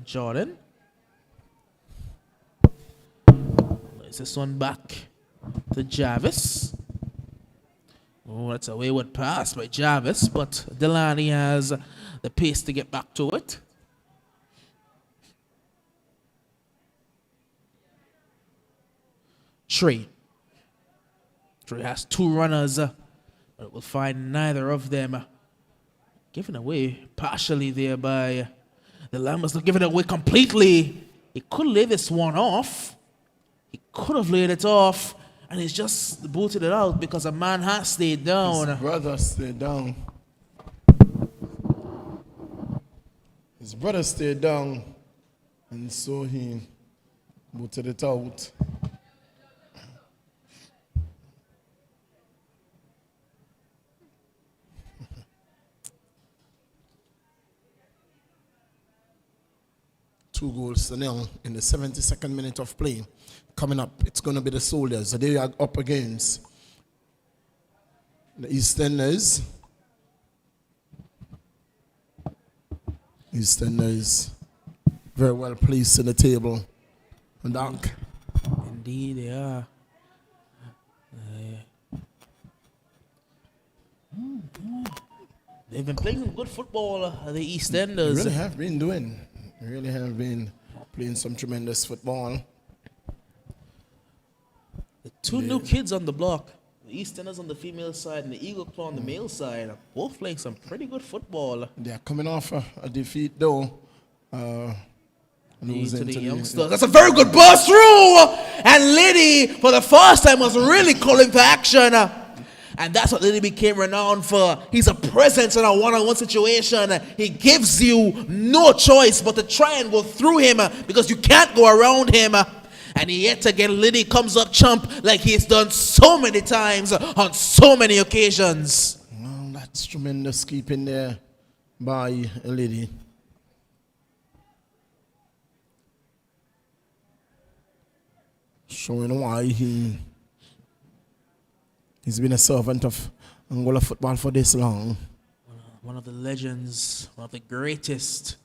Jordan. Plays this one back to Jarvis. Oh, that's a wayward pass by Jarvis, but Delaney has the pace to get back to it. Trey has two runners, but will find neither of them. Given away partially there by the Lymers, not giving it away completely. He could lay this one off. He could have laid it off, and he's just booted it out because a man has stayed down. His brother stayed down. And so he booted it out. Two goals to nil in the 72nd minute of play. Coming up, it's going to be the Soldiers. So they are up against the EastEnders. EastEnders very well placed in the table. And Doc. Indeed, they are. They've been playing some good football, the EastEnders. They really have been doing. They really have been playing some tremendous football. The two new kids on the block, the EastEnders on the female side and the Eagle Claw on the male side, are both playing some pretty good football. They are coming off a defeat, though. Losing to the youngsters. That's a very good burst through! And Liddy, for the first time, was really calling for action. And that's what Liddy became renowned for. He's a presence in a one-on-one situation. He gives you no choice but to try and go through him because you can't go around him. And yet again, Liddy comes up chump like he's done so many times on so many occasions. Well, that's tremendous keeping there by Liddy. Showing why he's been a servant of Angola football for this long. One of the legends, one of the greatest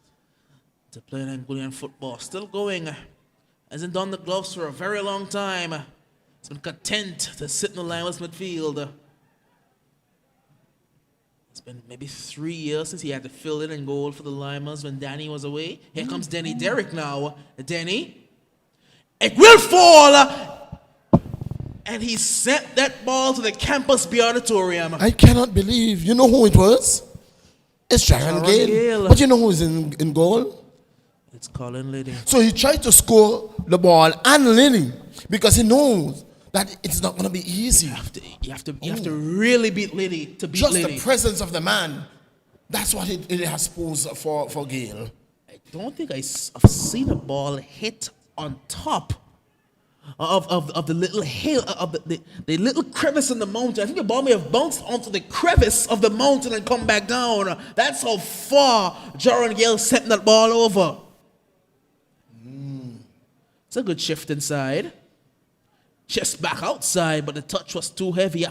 to play in Angolan football. Still going. Hasn't done the gloves for a very long time. He's been content to sit in the Lymers midfield. It's been maybe 3 years since he had to fill in and goal for the Lymers when Danny was away. Here comes Denny Derrick now. Denny. It will fall! And he sent that ball to the campus B auditorium. I cannot believe. You know who it was? It's Sharon Gale. But you know who's in goal? It's Colin Liddy. So he tried to score the ball and Liddy because he knows that it's not going to be easy. You have to really beat Liddy to beat Just Liddy. the presence of the man. That's what it has posed for Gale. I don't think I've seen a ball hit on top of the little hill, of the little crevice in the mountain. I think the ball may have bounced onto the crevice of the mountain and come back down. That's how far Jaron Gale sent that ball over. It's a good shift inside. Just back outside, but the touch was too heavy.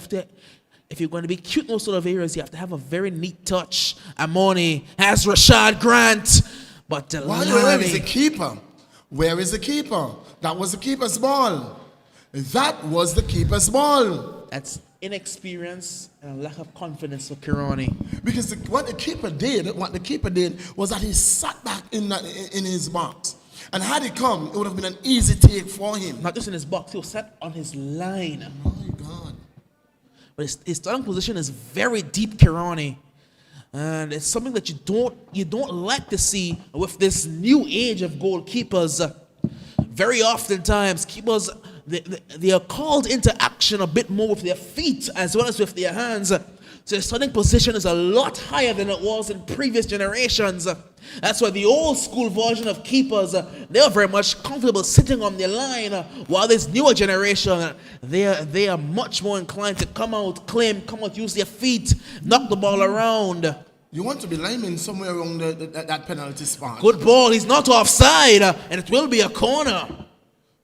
If you're going to be cute in those sort of areas, you have to have a very neat touch. Amoni has Rashad Grant, but Where is the keeper? Where is the keeper? That was the keeper's ball. That was the keeper's ball. That's inexperience and a lack of confidence for Kirani. Because what the keeper did was that he sat back in his box. And had he come, it would have been an easy take for him. Not just in his box, he was sat on his line. My God. But his starting position is very deep, Kirani. And it's something that you don't like to see with this new age of goalkeepers. Very oftentimes, keepers they are called into action a bit more with their feet as well as with their hands. So the starting position is a lot higher than it was in previous generations. That's why the old school version of keepers, they are very much comfortable sitting on their line, while this newer generation, they are much more inclined to come out, use their feet, knock the ball around. You want to be Lymers somewhere around that penalty spot. Good ball, he's not offside, and it will be a corner.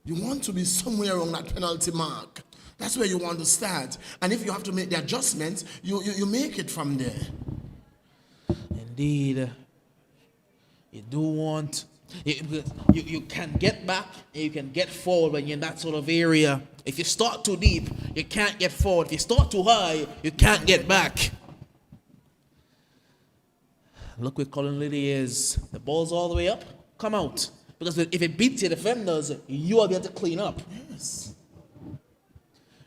You want to be somewhere around that penalty mark. That's where you want to start. And if you have to make the adjustments, you make it from there. Indeed. You do want... You can get back and you can get forward when you're in that sort of area. If you start too deep, you can't get forward. If you start too high, you can't get back. Look where Colin Liddy is. The ball's all the way up. Come out. Because if it beats your defenders, you are there to clean up. Yes.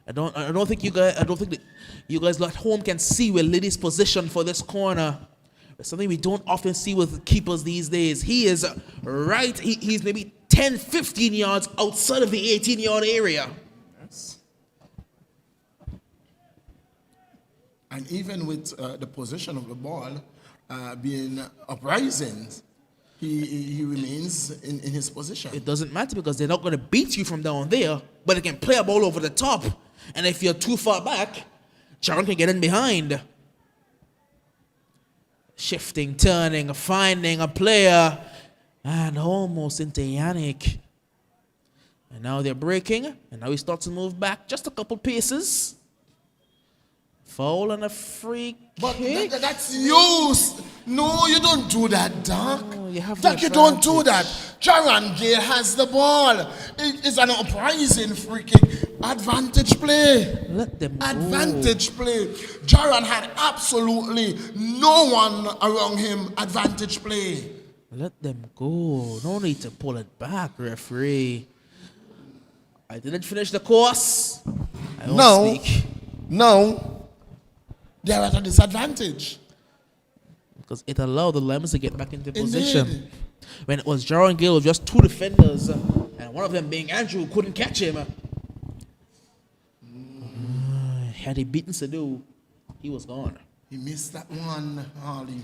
I don't think that you guys at home can see where Liddy's position for this corner. It's something we don't often see with keepers these days. He is right. He's maybe 10, 15 yards outside of the 18-yard area. Yes. And even with the position of the ball being uprising, he remains in his position. It doesn't matter because they're not going to beat you from down there, but they can play a ball over the top. And if you're too far back, Jaron can get in behind. Shifting, turning, finding a player, and almost into Yannick. And now they're breaking, and now he starts to move back just a couple paces. Foul and a free kick. But that's you. No, you don't do that, Doc. Oh, you have Doc, the you don't do advantage. that. Jaron Gale has the ball. It's an uprising free kick. Advantage play. Let them go. Advantage play. Jaron had absolutely no one around him. Advantage play. Let them go. No need to pull it back, referee. I didn't finish the course. I won't speak. No. They're at a disadvantage. Because it allowed the Lymers to get back into Indeed. position. When it was Jaron Gale with just two defenders, and one of them being Andrew, who couldn't catch him. Had he beaten Sadu, he was gone. He missed that one, Harley.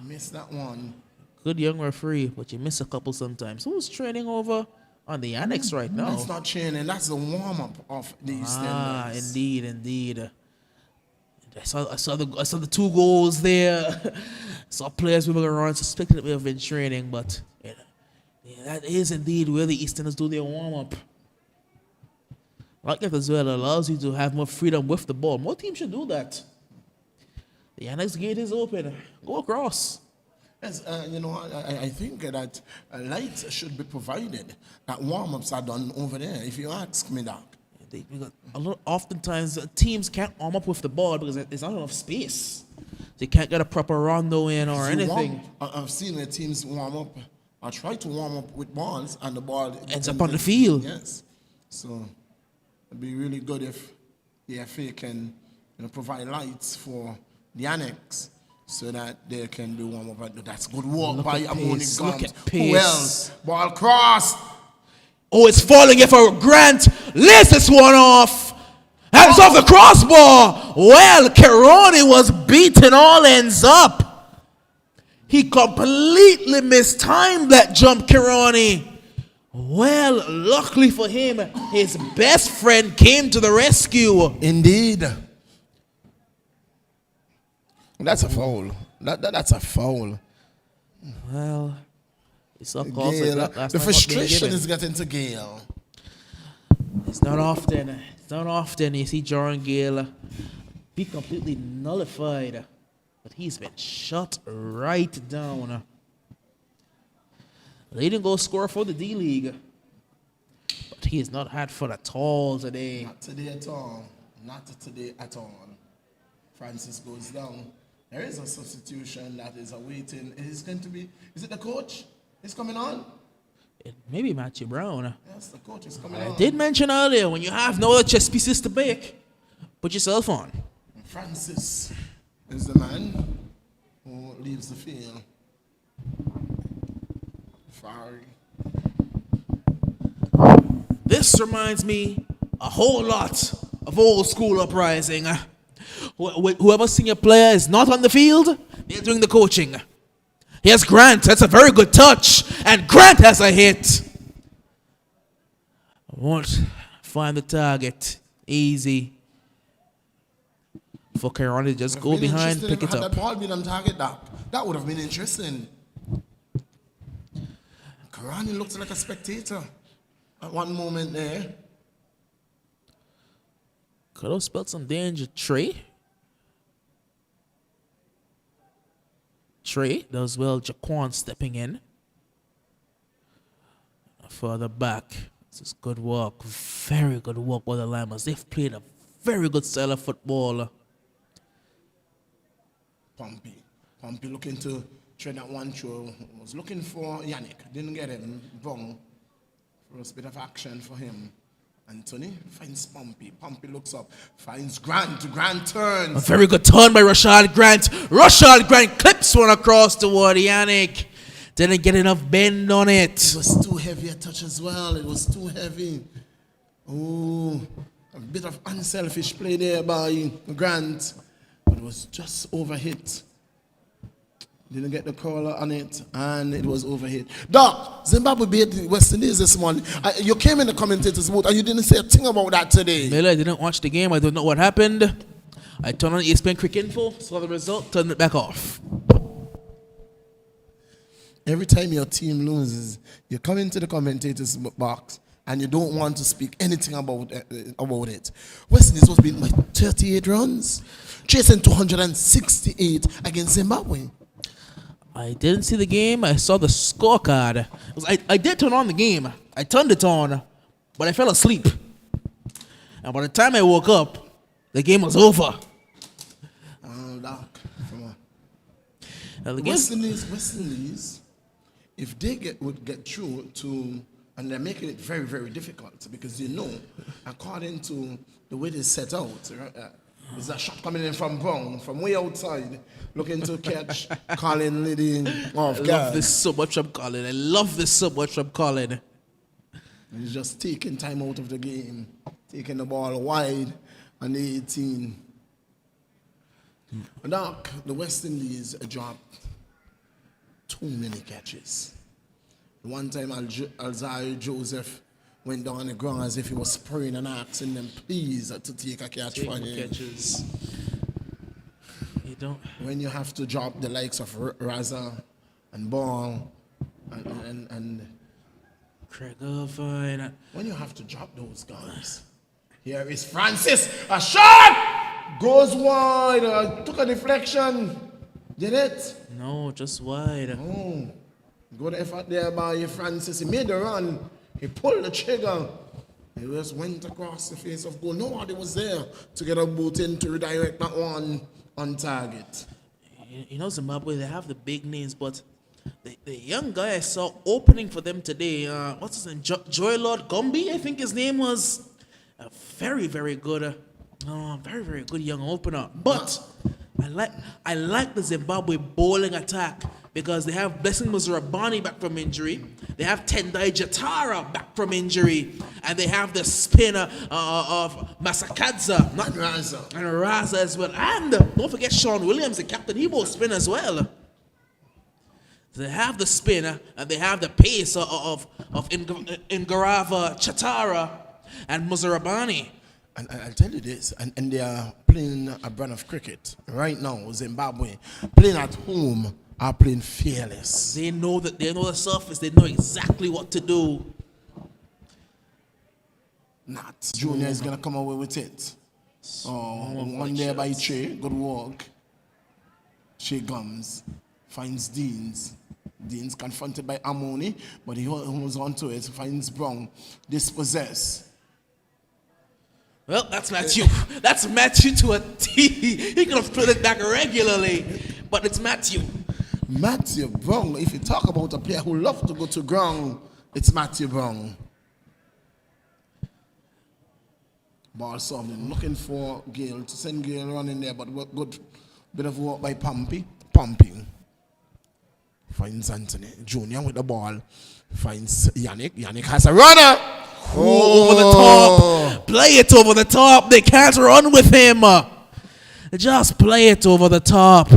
Missed that one. Good young referee, but you miss a couple sometimes. Who's training over on the annex right now? That's not training. That's the warm-up of the EastEnders. Indeed. I saw the two goals there. Saw players moving around, suspecting that we have been training, but that is indeed where the EastEnders do their warm-up. Like that as well, allows you to have more freedom with the ball. More teams should do that. The annex gate is open. Go across. Yes, I think that lights should be provided. That warm-ups are done over there, if you ask me that. Oftentimes, teams can't warm up with the ball because there's not enough space. They can't get a proper rondo in or anything. I've seen the teams warm up. I try to warm up with balls, and the ball ends up on the field. Yes. So it'd be really good if the FA can provide lights for the annex so that they can do warm up. That's good work Look by at Amoni pace. Gums. Look at pace. Who else? Ball crossed. Oh, it's falling here for Grant. Lays this one off. And it's off the crossbar. Well, Keroni was beaten all ends up. He completely mistimed that jump, Keroni. Well, luckily for him, his best friend came to the rescue. Indeed. That's a foul. That's a foul. Well, it's up calls like that last The time not being frustration given. is getting to Gale. It's not often you see Jaron Gale be completely nullified, but he's been shut right down. Leading goal scorer for the D-League, but he has not had fun at all today. Not today at all. Not today at all. Francis goes down. There is a substitution that is awaiting. Is it the coach? Is coming on? It may be Matthew Brown. Yes, the coach is coming on. I did mention earlier, when you have no other chess pieces to bake, put yourself on. Francis is the man who leaves the field. Fari. This reminds me a whole lot of old school Uprising. Whoever senior player is not on the field, they're doing the coaching. Here's Grant. That's a very good touch. And Grant has a hit. Won't find the target. Easy. For Kairon to just go behind, pick it Had up. that ball been on target, that would have been interesting. Karani looks like a spectator at one moment there. Could have spelled some danger. Trey does well. Jaquan stepping in. Further back. This is good work. Very good work by the Lymers. They've played a very good style of football. Pompey looking to trade that one throw. Was looking for Yannick. Didn't get him. Bong. First bit of action for him. Anthony finds Pompey. Pompey looks up. Finds Grant. Grant turns. A very good turn by Rashad Grant. Rashad Grant clips one across toward Yannick. Didn't get enough bend on it. It was too heavy a touch as well. It was too heavy. Oh, a bit of unselfish play there by Grant. But it was just overhit. Didn't get the caller on it, and it was overhit. Doc, Zimbabwe beat West Indies this morning. You came in the commentators' booth, and you didn't say a thing about that today. Miller, I didn't watch the game. I don't know what happened. I turned on ESPN Quick Info, saw the result, turned it back off. Every time your team loses, you come into the commentators' box, and you don't want to speak anything about it. West Indies was beaten by 38 runs, chasing 268 against Zimbabwe. I didn't see the game. I saw the scorecard. I did turn on the game. I turned it on, but I fell asleep. And by the time I woke up, the game was over. Doc, come on. The West Indies, if they would get through to, and they're making it very, very difficult because according to the way they set out, there's a shot coming in from Brown, from way outside, looking to catch Colin leading off. I love this so much from Colin. I love this so much from Colin. He's just taking time out of the game, taking the ball wide on the 18. Doc, the West Indies dropped too many catches. One time, Alzai Joseph went down on the ground as if he was spraying and asking them, please, to take a catch for him. Catches. You don't. When you have to drop the likes of Raza and Ball and Craig Irvine. when you have to drop those guys. Here is Francis. A shot! Goes wide. Took a deflection. Did it? No, just wide. Oh. Good effort there by Francis. He made the run. He pulled the trigger. He just went across the face of goal. Nobody was there to get a boot in to redirect that one on target. You know, Zimbabwe, they have the big names, but the young guy I saw opening for them today, what's his name? Joy Lord Gombe, I think his name was. A very, very good, very, very good young opener. But I like the Zimbabwe bowling attack because they have Blessing Muzurabani back from injury. They have Tendai Jatara back from injury. And they have the spinner of Masakadza. Not Raza. And Raza as well. And don't forget Sean Williams, the captain. He will spin as well. So they have the spinner and they have the pace of Ngarava, Chatara, and Muzurabani. And I'll tell you this, and they are playing a brand of cricket right now, Zimbabwe. Playing at home are playing fearless. They know the surface. They know exactly what to do. Nat Junior is going to come away with it. One there by Che, good work. Che Gums finds Deans. Deans confronted by Amoni, but he holds on to it, finds Brown, dispossessed. Well, that's Matthew. That's Matthew to a T. He could have put it back regularly, but it's Matthew. Matthew Brown, if you talk about a player who loves to go to ground, it's Matthew Brown. Ball solving, looking for Gale, to send Gale running there, but good bit of work by Pompey. Finds Anthony. Junior with the ball. Finds Yannick. Yannick has a runner. Over the top. Play it over the top. They can't run with him. Just play it over the top.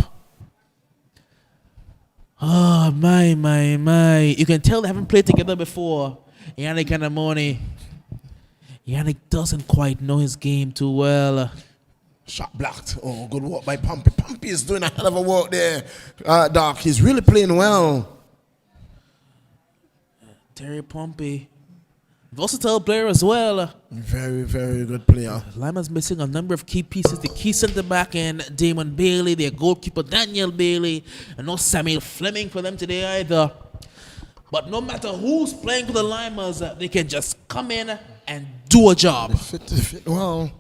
Oh, my. You can tell they haven't played together before. Yannick and Amoni. Yannick doesn't quite know his game too well. Shot blocked. Oh, good work by Pompey. Pompey is doing a hell of a work there, Doc. He's really playing well. Terry Pompey. Versatile player as well. Very, very good player. Lymers missing a number of key pieces. The key centre back in Damon Bailey, their goalkeeper Daniel Bailey, and no Samuel Fleming for them today either. But no matter who's playing for the Lymers, they can just come in and do a job. Fit well.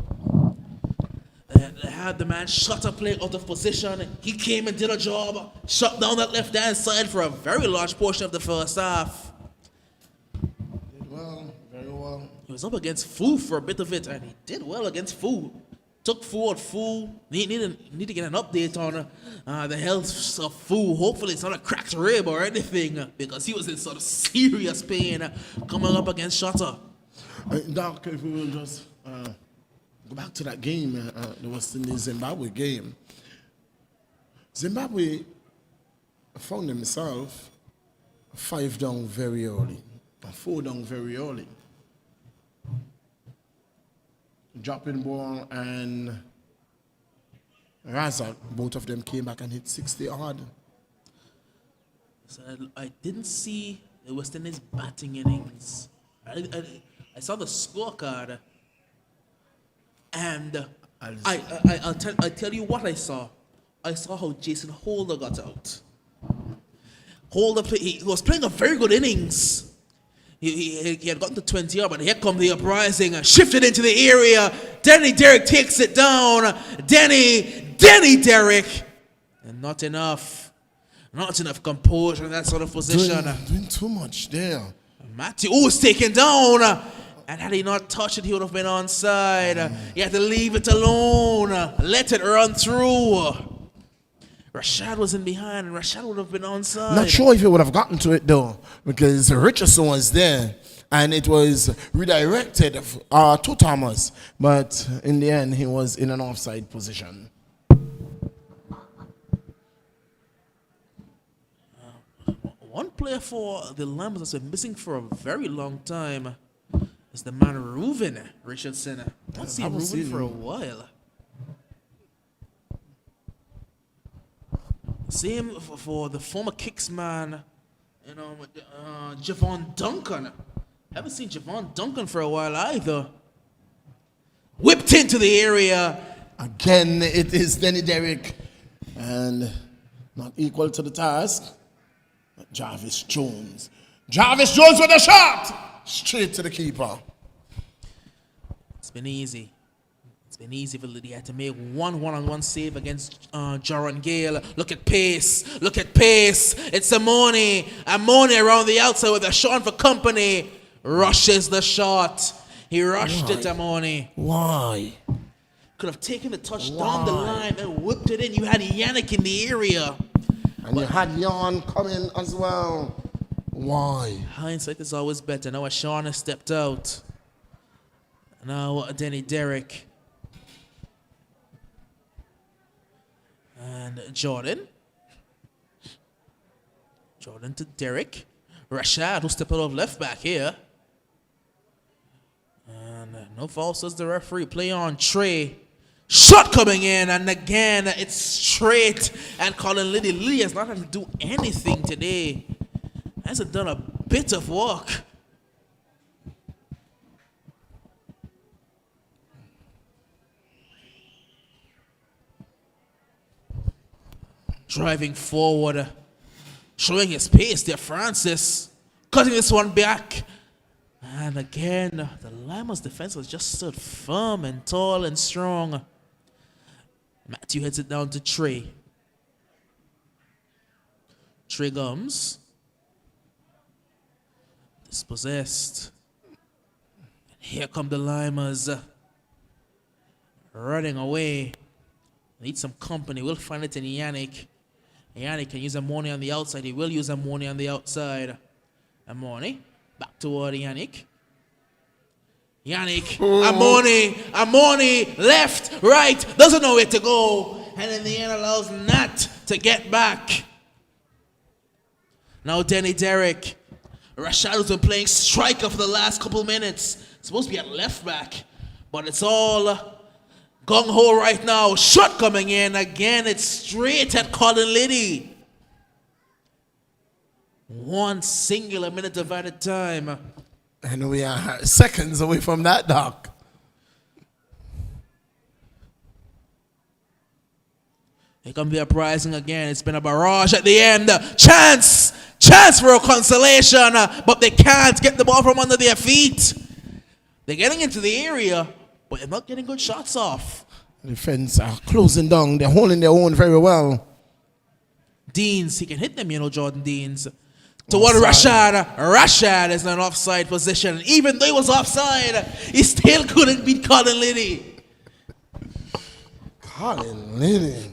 They had the man Shutter play out of position. He came and did a job. Shut down that left-hand side for a very large portion of the first half. Did well, very well. He was up against Fu for a bit of it, and he did well against Fu. Took Fu out. Fu need to get an update on the health of Fu. Hopefully it's not a cracked rib or anything, because he was in sort of serious pain coming up against Shutter. Doc, if we will just go back to that game, the West Indies-Zimbabwe game. Zimbabwe found themselves 5 down very early, 4 down very early. Dropping ball and Razak, both of them came back and hit 60 hard. So I didn't see the West Indies batting innings. I saw the scorecard, and I'll tell you what I saw. I saw how Jason Holder got out. He was playing a very good innings. He had gotten to 20 yard, but here come the Uprising, shifted into the area. Danny Derrick takes it down. Danny Derrick, and not enough composure in that sort of position. Doing too much there. Matthew was taken down, and had he not touched it, he would have been onside. He had to leave it alone, let it run through. Rashad was in behind, and Rashad would have been onside. Not sure if he would have gotten to it though, because Richardson was there, and it was redirected to Thomas. But in the end, he was in an offside position. One player for the Lymers that's been missing for a very long time is the man Reuven Richardson. I haven't seen Reuven for a while. Same for the former Kicks man, Javon Duncan. Haven't seen Javon Duncan for a while either. Whipped into the area. Again, it is Danny Derrick, and not equal to the task. Jarvis Jones. Jarvis Jones with a shot! Straight to the keeper. It's been easy. It's been easy for Lydia to make one-on-one save against Jaron Gale. Look at pace. It's Amoni. Amoni around the outside with a shot for company. Rushes the shot. He rushed it, Amoni. Why? Could have taken the touch down the line and whipped it in. You had Yannick in the area. And you had Jan coming as well. Why? Hindsight is always better. Now Sean has stepped out. Now Danny Derrick. And Jordan to Derrick. Rashad, who stepped out of left back here. And no foul, says the referee. Play on Trey. Shot coming in, and again, it's straight. And Colin Liddy. Liddy has not had to do anything today. Hasn't done a bit of work. Driving forward, showing his pace there, Francis. Cutting this one back. And again, the Lymers defense has just stood firm and tall and strong. Matthew heads it down to Trey. Trey Gums. Dispossessed. And here come the Lymers. Running away. Need some company. We'll find it in Yannick. Yannick can use Amoni on the outside. He will use Amoni on the outside. Amoni. Back toward Yannick. Yannick, Amoni, left, right, doesn't know where to go. And in the end allows Nat to get back. Now Denny Derrick. Rashad has been playing striker for the last couple minutes. Supposed to be at left back. But it's all gung-ho right now. Shot coming in. Again, it's straight at Colin Liddy. One singular minute of added time. And we are seconds away from that, Doc. Here comes the Uprising again. It's been a barrage at the end. Chance for a consolation, but they can't get the ball from under their feet. They're getting into the area, but they're not getting good shots off. The defense are closing down. They're holding their own very well. Deans, he can hit them, Jordan Deans. Toward Rashad. Rashad is in an offside position. Even though he was offside, he still couldn't beat Colin Liddy. Colin Liddy.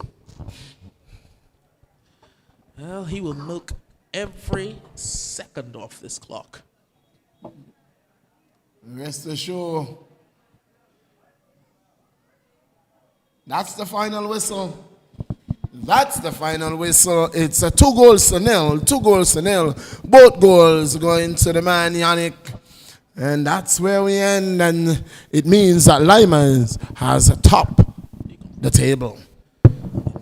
Well, he will milk every second off this clock. Rest assured. That's the final whistle. That's the final whistle. It's a 2-0. 2-0. Both goals going to the man, Yannick. And that's where we end. And it means that Lymers has topped the table.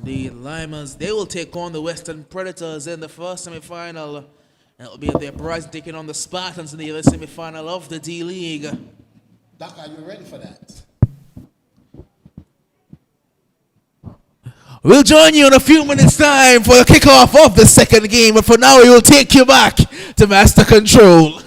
The Lymers, they will take on the Western Predators in the first semi-final. And it will be the Uprising taking on the Spartans in the other semi-final of the D-League. Doc, are you ready for that? We'll join you in a few minutes' time for the kickoff of the second game. But for now, we will take you back to Master Control.